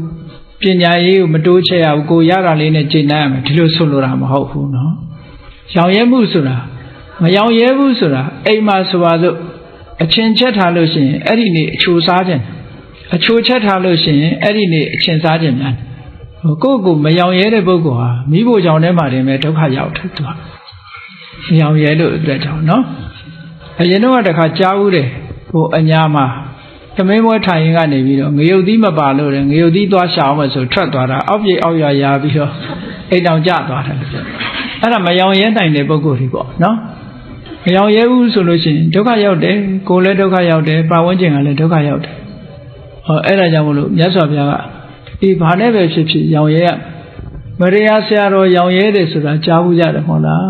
ပညာရေးကိုမတိုးချဲ့ရဘူးကိုရတာလေးနဲ့ကျင့်နိုင်ရမယ်ဒီလိုဆိုလိုတာမဟုတ်ဘူးနော်ရောင်ရဲမှုဆိုတာမရောင်ရဲဘူးဆိုတာအိမ်မှာဆိုပါစို့အချင်းချက်ထားလို့ရှိရင်အဲ့ဒီနေ့အချိုစားခြင်းအချိုချက်ထားလို့ရှိရင်အဲ့ဒီနေ့အချင်းစားခြင်းများကိုယ့်ကိုမရောင်ရဲတဲ့ပုဂ္ဂိုလ်ဟာမိဖို့ကြောင့်ထဲမှာတင်ပဲဒုက္ခရောက်တယ်သူကမရောင်ရဲလို့အတွက်ကြောင့်နော်အရင်တော့တခါကြားဘူးတယ်ဟိုအညာမှာသမင်းပွဲထိုင်ရင်ကနေပြီးတော့ငရုတ်သီးမပါလို့လေငရုတ်သီးသွားရှာအောင်မယ်ဆိုထွက်သွားတာအောက်ပြေအောက်ရရာပြီးတော့အိမ်တောင်ကျသွားတယ်အဲ့ဒါမရောင်ရဲနိုင်တဲ့ပုဂ္ဂိုလ်တွေပေါ့နော်မရောင်ရဲဘူးဆိုလို့ရှိရင်ဒုက္ခရောက်တယ်ကိုယ်လည်းဒုက္ခရောက်တယ်ပတ်ဝန်းကျင်ကလည်းဒုက္ခရောက်တယ်ဟောအဲ့ဒါကြောင့်မလို့မြတ်စွာဘုရားကဒီဘာနဲ့ပဲဖြစ်ဖြစ်ရောင်ရဲမရိယာဆရာတော်ရောင်ရဲတယ်ဆိုတာကြားဘူးကြတယ်မဟုတ်လား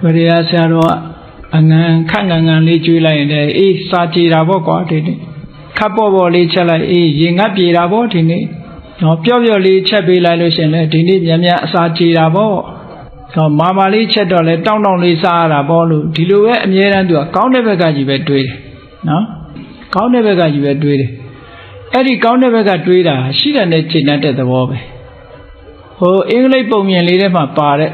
မရိယာဆရာတော်ကအငံခန့်ငံလေးကျွေးလိုက်ရင်လည်းအေးစာကြည်တာပေါ့ကွာဒီနေ့ခပ်ပေါ်လေးချက်လိုက်အေးရင်ငတ်ပြေတာပေါ့ဒီနေ့နော်ပျော့လေးချက်ပေးလိုက်လို့ရှင်လေဒီနေ့မြန်အစာကြည်တာပေါ့တော့မာလေးချက်တော့လေတောင်းလေးစားရတာပေါ့လို့ဒီလိုပဲအမြဲတမ်းသူကကောင်းတဲ့ဘက်ကကြီးပဲတွေးတယ်နော်ကောင်းတဲ့ဘက်ကကြီးပဲတွေးတယ်အဲ့ဒီကောင်းတဲ့ဘက်ကတွေးတာရှိတဲ့နဲ့ချိန်တဲ့သဘောပဲဟိုအင်္ဂလိပ်ပုံမြင်လေးထဲမှာပါတဲ့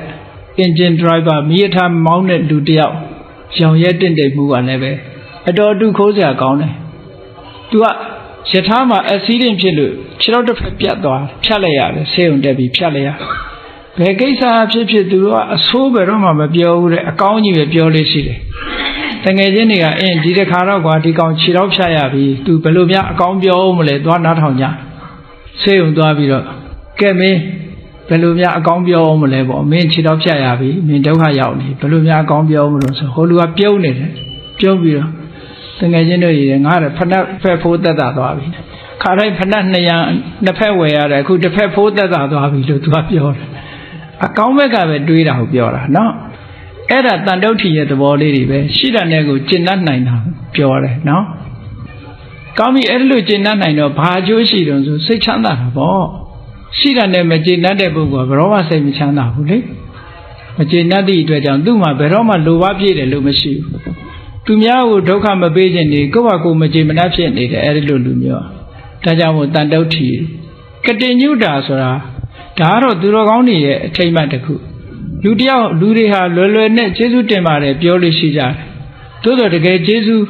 engine driver မီးရထားမောင်းတဲ့လူတယောက်ရောင်ရဲတင့်တယ်မှုကလည်းပဲအတော်အတူခိုးစရာကောင်းတယ်သူကရထားမှာ accident ဖြစ်လို့ခြေထောက်တစ်ဖက်ပြတ်သွားဖြတ်လိုက်ရတယ်ဆေးရုံတက်ပြီးဖြတ်လိုက်ရဘယ်ကိစ္စဖြစ်သူတို့ကအဆိုးဘယ်တော့မှမပြောဘူးတဲ့အကောင်းကြီးပဲပြောလို့ရှိတယ်တငယ်ချင်းတွေကအင်းဒီတစ်ခါတော့ကွာဒီကောင်ခြေထောက်ဖြတ်ရပြီသူဘယ်လိုများအကောင်းပြောအောင်မလဲသွားနားထောင်ကြဆေးရုံသွားပြီးတော့ကဲမင်း ဘယ်လိုများအကောင်းပြောအောင်မလဲပေါ့မင်းခြေတော့ဖြတ်ရပြီမင်းဒုက္ခရောက်နေဘယ်လိုများအကောင်းပြောမလို့ဆိုဟိုလူကပြုံးနေတယ်ပြုံးပြီးတော့တကယ်ချင်းတို့ရည်ငါလည်းဖက်ဖက်ဖိုးသက်သာသွားပြီခါတိုင်းဖက်200နှစ်ဖက်ဝယ်ရတယ်အခုတစ်ဖက်ဖိုးသက်သာသွားပြီလို့သူကပြောတယ်အကောင်းဘက်ကပဲတွေးတာကိုပြောတာနော်အဲ့ဒါတန်တုဋ္ဌိရဲ့သဘောလေးတွေပဲရှိတဲ့နဲ့ကိုကျင့်တတ်နိုင်တာပြောတယ်နော်ကောင်းပြီအဲ့လိုကျင့်တတ်နိုင်တော့ဘာအကျိုးရှိတုံးဆိုစိတ်ချမ်းသာတာပေါ့ရှိတဲ့နဲ့မကျင့်တတ်တဲ့ပုဂ္ဂိုလ်ကဘယ်တော့မှစိတ်မချမ်းသာဘူးလေမကျင့်တတ်သည့်အတွက်ကြောင့်သူ့မှာဘယ်တော့မှလိုဘပြည့်တယ်လို့မရှိဘူးသူများကိုဒုက္ခမပေးခြင်းနေကိုယ့်ဘာကိုယ်မကျင့်မတတ်ဖြစ်နေတယ်အဲ့ဒီလိုလူမျိုးဒါကြောင့်မို့တန်တုဋ္ဌိကတိညုတာဆိုတာဒါကတော့သူတော်ကောင်းတွေရဲ့အထိမ့်မှတ်တစ်ခုလူတယောက်လူတွေဟာလွယ်လွယ်နဲ့ကျေးဇူးတင်ပါတယ်ပြောလို့ရှိကြတယ်သို့တော်တကယ်ကျေးဇူး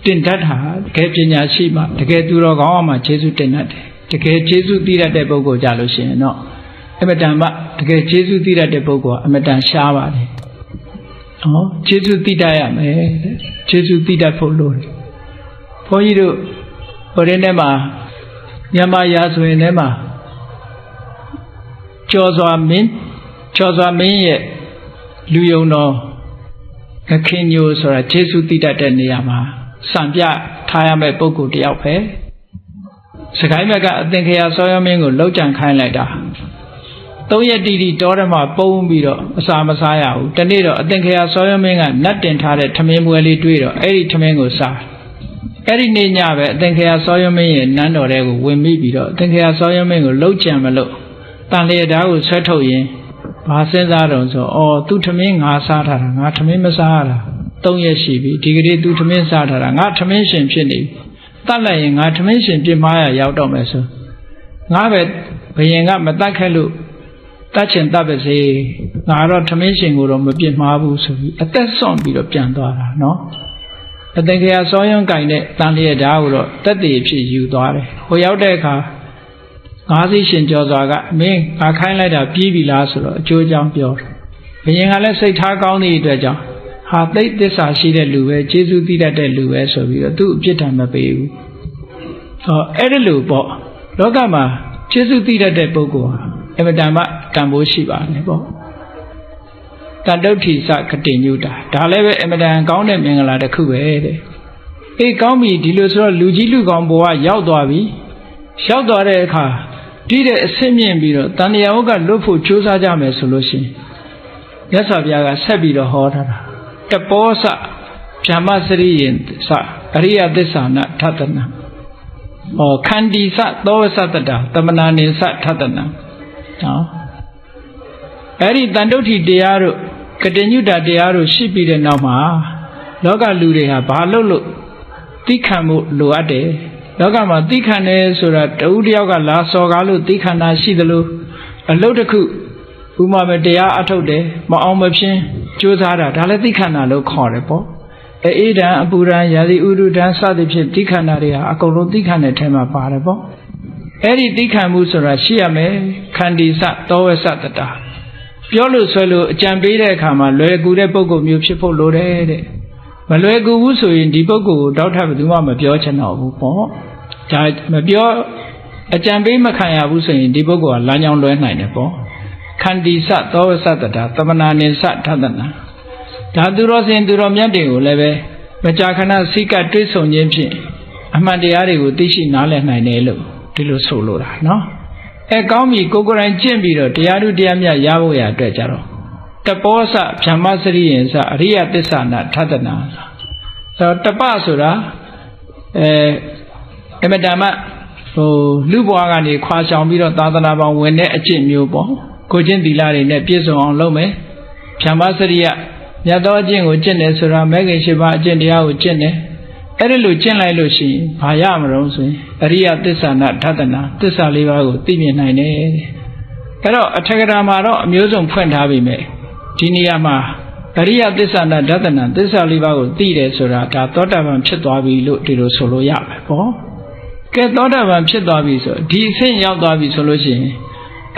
တင်တတ်တာတကယ်ပညာရှိမှတကယ်သူတော်ကောင်းမှကျေးဇူးတင်တတ်တယ်တကယ်ကျေးဇူးသိတတ်တဲ့ပုဂ္ဂိုလ်ကြလို့ရှိရင်တော့အမတန်မှတကယ်ကျေးဇူးသိတတ်တဲ့ပုဂ္ဂိုလ်ကအမတန်ရှားပါတယ်ဟောကျေးဇူးသိတတ်ရမယ်ကျေးဇူးသိတတ်ဖို့လိုတယ်ဘုန်းကြီးတို့ဟိုရင်းထဲမှာမြန်မာရာဆိုရင်ထဲမှာကျော်စွာမင်းရဲ့လူယုံတော်ကခင်ညိုဆိုတာကျေးဇူးသိတတ်တဲ့နေရာမှာစံပြထားရမယ့်ပုဂ္ဂိုလ်တယောက်ပဲစကိုင်းဘက်ကအသင်္ခရာစောရမင်းကိုလောက်ကြံခိုင်းလိုက်တာ3ရက်တိတိတောထဲမှာပုံပြီးတော့အစာမစားရဘူးတနေ့တော့အသင်္ခရာစောရမင်းကနတ်တင်ထားတဲ့ထမင်းပွဲလေးတွေးတော့အဲ့ဒီထမင်းကိုစားအဲ့ဒီနေ့ညပဲအသင်္ခရာစောရမင်းရဲ့နန်းတော်ထဲကိုဝင်မိပြီးတော့အသင်္ခရာစောရမင်းကိုလောက်ကြံမလို့တန်လျက်ဓာတ်ကိုဆွဲထုတ်ရင်ဘာစဉ်းစားတော့ဆိုသူထမင်းငါစားထားတာငါထမင်းမစားရတာ3ရက်ရှိပြီဒီကနေ့သူထမင်းစားထားတာငါထမင်းရှင်ဖြစ်နေပြီတတ်လိုက်ရင်ငါထမင်းရှင်ပြစ်မှားရရောက်တော့မယ်ဆိုငါပဲဘယင်ကမတတ်ခဲ့လို့တတ်ချင်တတ်ပါစေငါတော့ထမင်းရှင်ကိုတော့မပြစ်မှားဘူးဆိုပြီးအသက်ဆွန့်ပြီးတော့ပြန်သွားတာနော်အသင်္ခရာစောယုံကင်တဲ့တန်လျက်ဓာတ်ကိုတော့တက်တည်ဖြစ်ယူသွားတယ်ဟိုရောက်တဲ့အခါငါးစီးရှင်ကျော်စွာကမင်းငါခိုင်းလိုက်တာပြီးပြီလားဆိုတော့အကျိုးအကြောင်းပြောတယ်ဘယင်ကလည်းစိတ်ထားကောင်းသည့်အတွက်ကြောင့်ဟာသိသစ္စာရှိတဲ့လူပဲကျေးဇူးသိတတ်တဲ့လူပဲဆိုပြီးတော့သူ့အပြစ်ဒဏ်မပေးဘူးဟောအဲ့ဒီလိုပေါ့လောကမှာကျေးဇူးသိတတ်တဲ့ပုဂ္ဂိုလ်ဟာအမတန်မှတန်ဖိုးရှိပါတယ်ပေါ့တန်တုဋ္ဌိစကတိညုတာဒါလည်းပဲအမတန်ကောင်းတဲ့မင်္ဂလာတစ်ခုပဲတဲ့အေးကောင်းပြီဒီလိုဆိုတော့လူကြီးလူကောင်းဘဝရောက်သွားပြီရောက်သွားတဲ့အခါဒီတဲ့အဆင့်မြင့်ပြီးတော့တန်တရာဝကလွတ်ဖို့ကြိုးစားကြမယ်ဆိုလို့ရှိရင်မြတ်စွာဘုရားကဆက်ပြီးတော့ဟောထားတာတပောစဗြဟ္မစရိယင်စအရိယသစ္စာနာထတနာခန္တီစသောဝသတ္တတမနာနိစထတနာနော်အဲ့ဒီတန်တုဋ္ဌိတရားတို့ကတိညုတာတရားတို့ရှိပြီးတဲ့နောက်မှာလောကလူတွေဟာဘာလို့သိခံမှုလိုအပ်တယ်လောကမှာသိခံတယ်ဆိုတာတဦးတယောက်ကလာစော်ကားလို့သိခံတာရှိသလိုအလုတ်တစ်ခုဥမာပဲတရားအထုတ်တယ်မအောင်မဖြင်းကြိုးစားတာဒါလည်းသိခံတာလို့ခေါ်တယ်ပေါ့အေးဒံအပူဒံရာသီဥတုဒံစသဖြင့်သိခံတာတွေဟာအကုန်လုံးသိခံတဲ့ထဲမှာပါတယ်ပေါ့အဲ့ဒီသိခံမှုဆိုတာရှိရမယ်ခန္တီစသောဝသတ္တပြောလို့ဆွဲလို့အကြံပေးတဲ့အခါမှာလွယ်ကူတဲ့ပုဂ္ဂိုလ်မျိုးဖြစ်ဖို့လိုတယ်တဲ့မလွယ်ကူဘူးဆိုရင်ဒီပုဂ္ဂိုလ်ကိုတောက်ထပ်ဘယ်သူမှမပြောချင်တော့ဘူးပေါ့ဒါမပြောအကြံပေးမခံရဘူးဆိုရင်ဒီပုဂ္ဂိုလ်ကလမ်းကြောင်းလွဲနိုင်တယ်ပေါ့ခန္တီစသောဝသတ္တသမနာနိစထတနာဒါသူတော်စင်သူတော်မြတ်တွေကိုလည်းပဲမကြာခဏစိကတွေးဆုံခြင်းဖြင့်အမှန်တရားတွေကိုသိရှိနားလည်နိုင်တယ်လို့ဒီလိုဆိုလိုတာနော်ကောင်းပြီကိုယ်ကိုယ်တိုင်ကျင့်ပြီးတော့တရားဓုတရားမြတ်ရဖို့ရအတွက်ကြတော့တပောစဗြဟ္မစရိယင်စအရိယသစ္စာနာထတနာဆိုတော့တပဆိုတာအမတမလူဘွားကနေခွာဆောင်ပြီးတော့သာသနာပေါင်းဝင်တဲ့အကျင့်မျိုးပေါ့ကိုချင်းသီလတွေနဲ့ပြည့်စုံအောင်လုပ်မယ်ဗြဟ္မစရိယမြတ်သောအကျင့်ကိုကျင့်တယ်ဆိုတာမဲခင်၈ပါးအကျင့်တရားကိုကျင့်တယ်အဲ့ဒီလိုကျင့်လိုက်လို့ရှိရင်ဘာရမလို့ဆိုရင်အရိယသစ္စာနာထတနာသစ္စာ၄ပါးကိုသိမြင်နိုင်တယ်အဲ့တော့အထက်ကရာမှာတော့အမျိုးစုံဖွင့်ထားပြီမဲ့ဒီနေရာမှာအရိယသစ္စာနာထတနာသစ္စာ၄ပါးကိုသိတယ်ဆိုတာဒါသောတာပန်ဖြစ်သွားပြီလို့ဒီလိုဆိုလို့ရမယ်ပေါ့ကဲသောတာပန်ဖြစ်သွားပြီဆိုဒီအဆင့်ရောက်သွားပြီဆိုလို့ရှိရင်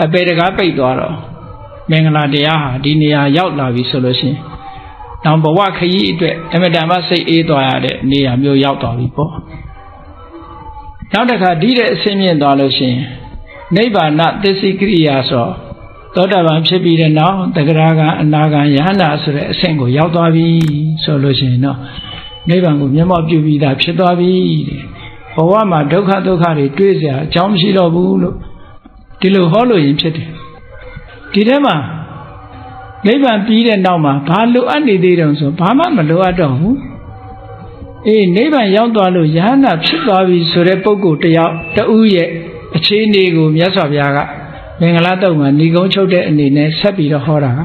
အပေတကားပိတ်သွားတော့မင်္ဂလာတရားဟာဒီနေရာရောက်လာပြီဆိုလို့ရှိရင်နောက်ဘဝခရီးအတွက်အမတန်မှစိတ်အေးသွားရတဲ့နေရာမျိုးရောက်သွားပြီပေါ့နောက်တစ်ခါဒီတဲ့အဆင့်မြင့်သွားလို့ရှိရင်နိဗ္ဗာန်သစ္စိကရိယာဆို သောတာပန်ဖြစ်ပြီးတဲ့နောက်တဂရကအနာဂံယဟန္တာဆိုတဲ့အဆင့်ကိုရောက်သွားပြီဆိုလို့ရှိရင်တော့နိဗ္ဗာန်ကိုမျက်မှောက်ပြုပြီးသားဖြစ်သွားပြီတဲ့ဘဝမှာဒုက္ခတွေတွေ့เสียအကြောင်းမရှိတော့ဘူးလို့ဒီလိုဟောလို့ရင်ဖြစ်တယ်ဒီထဲမှာနိဗ္ဗာန်ပြီးတဲ့နောက်မှာဘာလိုအပ်နေသေးတယ်ဆိုဘာမှမလိုအပ်တော့ဘူးနိဗ္ဗာန်ရောက်သွားလို့ယဟန္တာဖြစ်သွားပြီဆိုတဲ့ပုဂ္ဂိုလ်တယောက်တူရဲ့အခြေအနေကိုမြတ်စွာဘုရားကမင်္ဂလာတုံမှာဏိဂုံးချုပ်တဲ့အနေနဲ့ဆက်ပြီးတော့ဟောတာက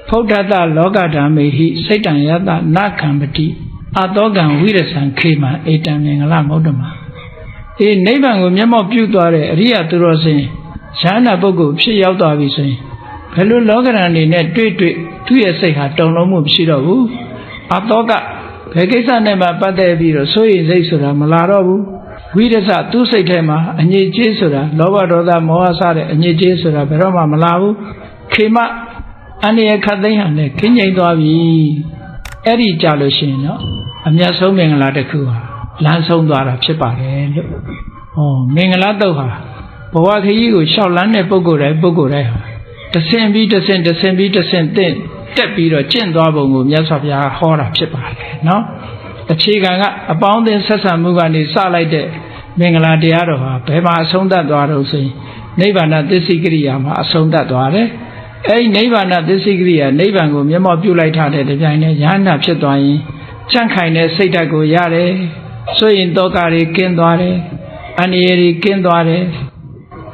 ဖုဒ္ဓတလောကဓမ္မေဟိစိတ်တံယတနခံပတိအတောကံဝိရဇံခေမဧတံမင်္ဂလာမௌတ္တမနိဗ္ဗာန်ကိုမျက်မှောက်ပြုသွားတဲ့အရိယသူတော်စင်ယဟန္တာပုဂ္ဂိုလ်ဖြစ်ရောက်သွားပြီဆိုရင်ဘယ်လိုလောကဓာတ်အနေနဲ့တွေ့သူ့ရဲ့စိတ်ဟာတုံလုံးမှုမရှိတော့ဘူးအတောကဘယ်ကိစ္စနဲ့မှပတ်သက်ပြီးတော့စိုးရိမ်စိတ်ဆိုတာမလာတော့ဘူးဝိရဇသူ့စိတ်ထဲမှာအငြိကြေးဆိုတာလောဘဒေါသမောဟစတဲ့အငြိကြေးဆိုတာဘယ်တော့မှမလာဘူးခေမအန္တရာယ်ခတ်သိမ်းဟန်နဲ့ခင်းငိမ့်သွားပြီအဲ့ဒီကြလို့ရှိရင်တော့အမြတ်ဆုံးမင်္ဂလာတစ်ခုဟာလမ်းဆုံးသွားတာဖြစ်ပါတယ်လို့မင်္ဂလာတုတ်ဟာဘဝခရီးကိုရှောက်လန်းတဲ့ပုဂ္ဂိုလ်တိုင်းဟာတဆင့်ပြီးတဆင့်တက်ပြီးတော့ကျင့်သွားပုံကိုမြတ်စွာဘုရားဟောတာဖြစ်ပါတယ်နော်အခြေခံကအပေါင်းအသင်းဆက်ဆံမှုကနေစလိုက်တဲ့မင်္ဂလာတရားတော်ဟာဘယ်မှာအဆုံးသတ်သွားတော့ဆိုရင်နိဗ္ဗာန်သစ္စိကရိယာမှာအဆုံးသတ်သွားတယ်အဲဒီနိဗ္ဗာန်သစ္စိကရိယာနိဗ္ဗာန်ကိုမျက်မှောက်ပြုလိုက်တဲ့တပြိုင်တည်းယဟန္တာဖြစ်သွားရင်ကြန့်ခိုင်တဲ့စိတ်ဓာတ်ကိုရတယ်ဆိုရင်တောကတွေကင်းသွားတယ်အန္တရာယ်တွေကင်းသွားတယ်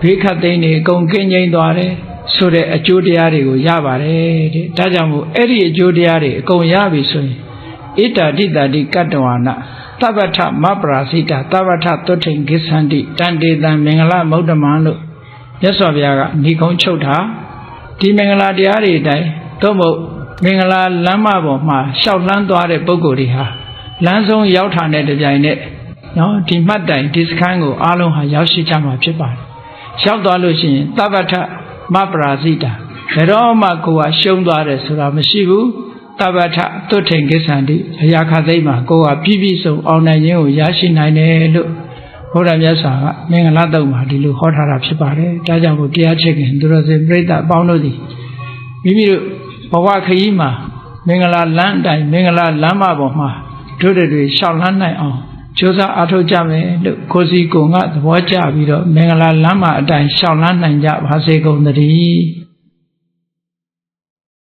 ဘေးခတ်သိမ်းတွေအကုန်ကင်းငြိမ်းသွားတယ်ဆိုတဲ့အကျိုးတရားတွေကိုရပါတယ်တဲ့ဒါကြောင့်မို့အဲ့ဒီအကျိုးတရားတွေအကုန်ရပြီဆိုရင်ဣတာတိတာတိကတ္တဝါနသဗ္ဗထမပရာစိတာသဗ္ဗထသုထိန်ကိသန္တိတန်တေတံမင်္ဂလမௌတ္တမံလို့မြတ်စွာဘုရားကဏိကုံးချုပ်တာဒီမင်္ဂလာတရားတွေအတိုင်းသို့မဟုတ်မင်္ဂလာလမ်းမပေါ်မှာရှောက်လှမ်းသွားတဲ့ပုဂ္ဂိုလ်တွေဟာလမ်းဆုံးရောက်ထာတဲ့တပြိုင်နက်နော်ဒီမှတ်တိုင်ဒီစခန်းကိုအားလုံးဟာရောက်ရှိကြမှာဖြစ်ပါတယ်ရောက်သွားလို့ရှိရင်သဗ္ဗထမပရာစိတာဘယ်တော့မှကိုယ်ကရှုံးသွားတယ်ဆိုတာမရှိဘူးသဗ္ဗထသုထိန်ကိသန္တိအရာခသိမ်းမှာကိုယ်ကပြည့်ပြည့်စုံအောင်နိုင်ခြင်းကိုရရှိနိုင်တယ်လို့ဘုရားမြတ်စွာကမင်္ဂလာတုံမှာဒီလိုဟောထားတာဖြစ်ပါတယ်ဒါကြောင့်ကိုတရားချစ်ခင်သူတော်စင်ပြိဿအပေါင်းတို့သည်မိမိတို့ဘဝခရီးမှာမင်္ဂလာလမ်းတိုင်းမင်္ဂလာလမ်းမပေါ်မှာတို့တွေရှောက်လန်းနိုင်အောင်ကြိုးစားအားထုတ်ကြမယ်လို့ကိုစီကိုငါသဘောကျပြီးတော့မင်္ဂလာလမ်းမအတိုင်းရှောက်လန်းနိုင်ကြပါစေကုန်သတည်း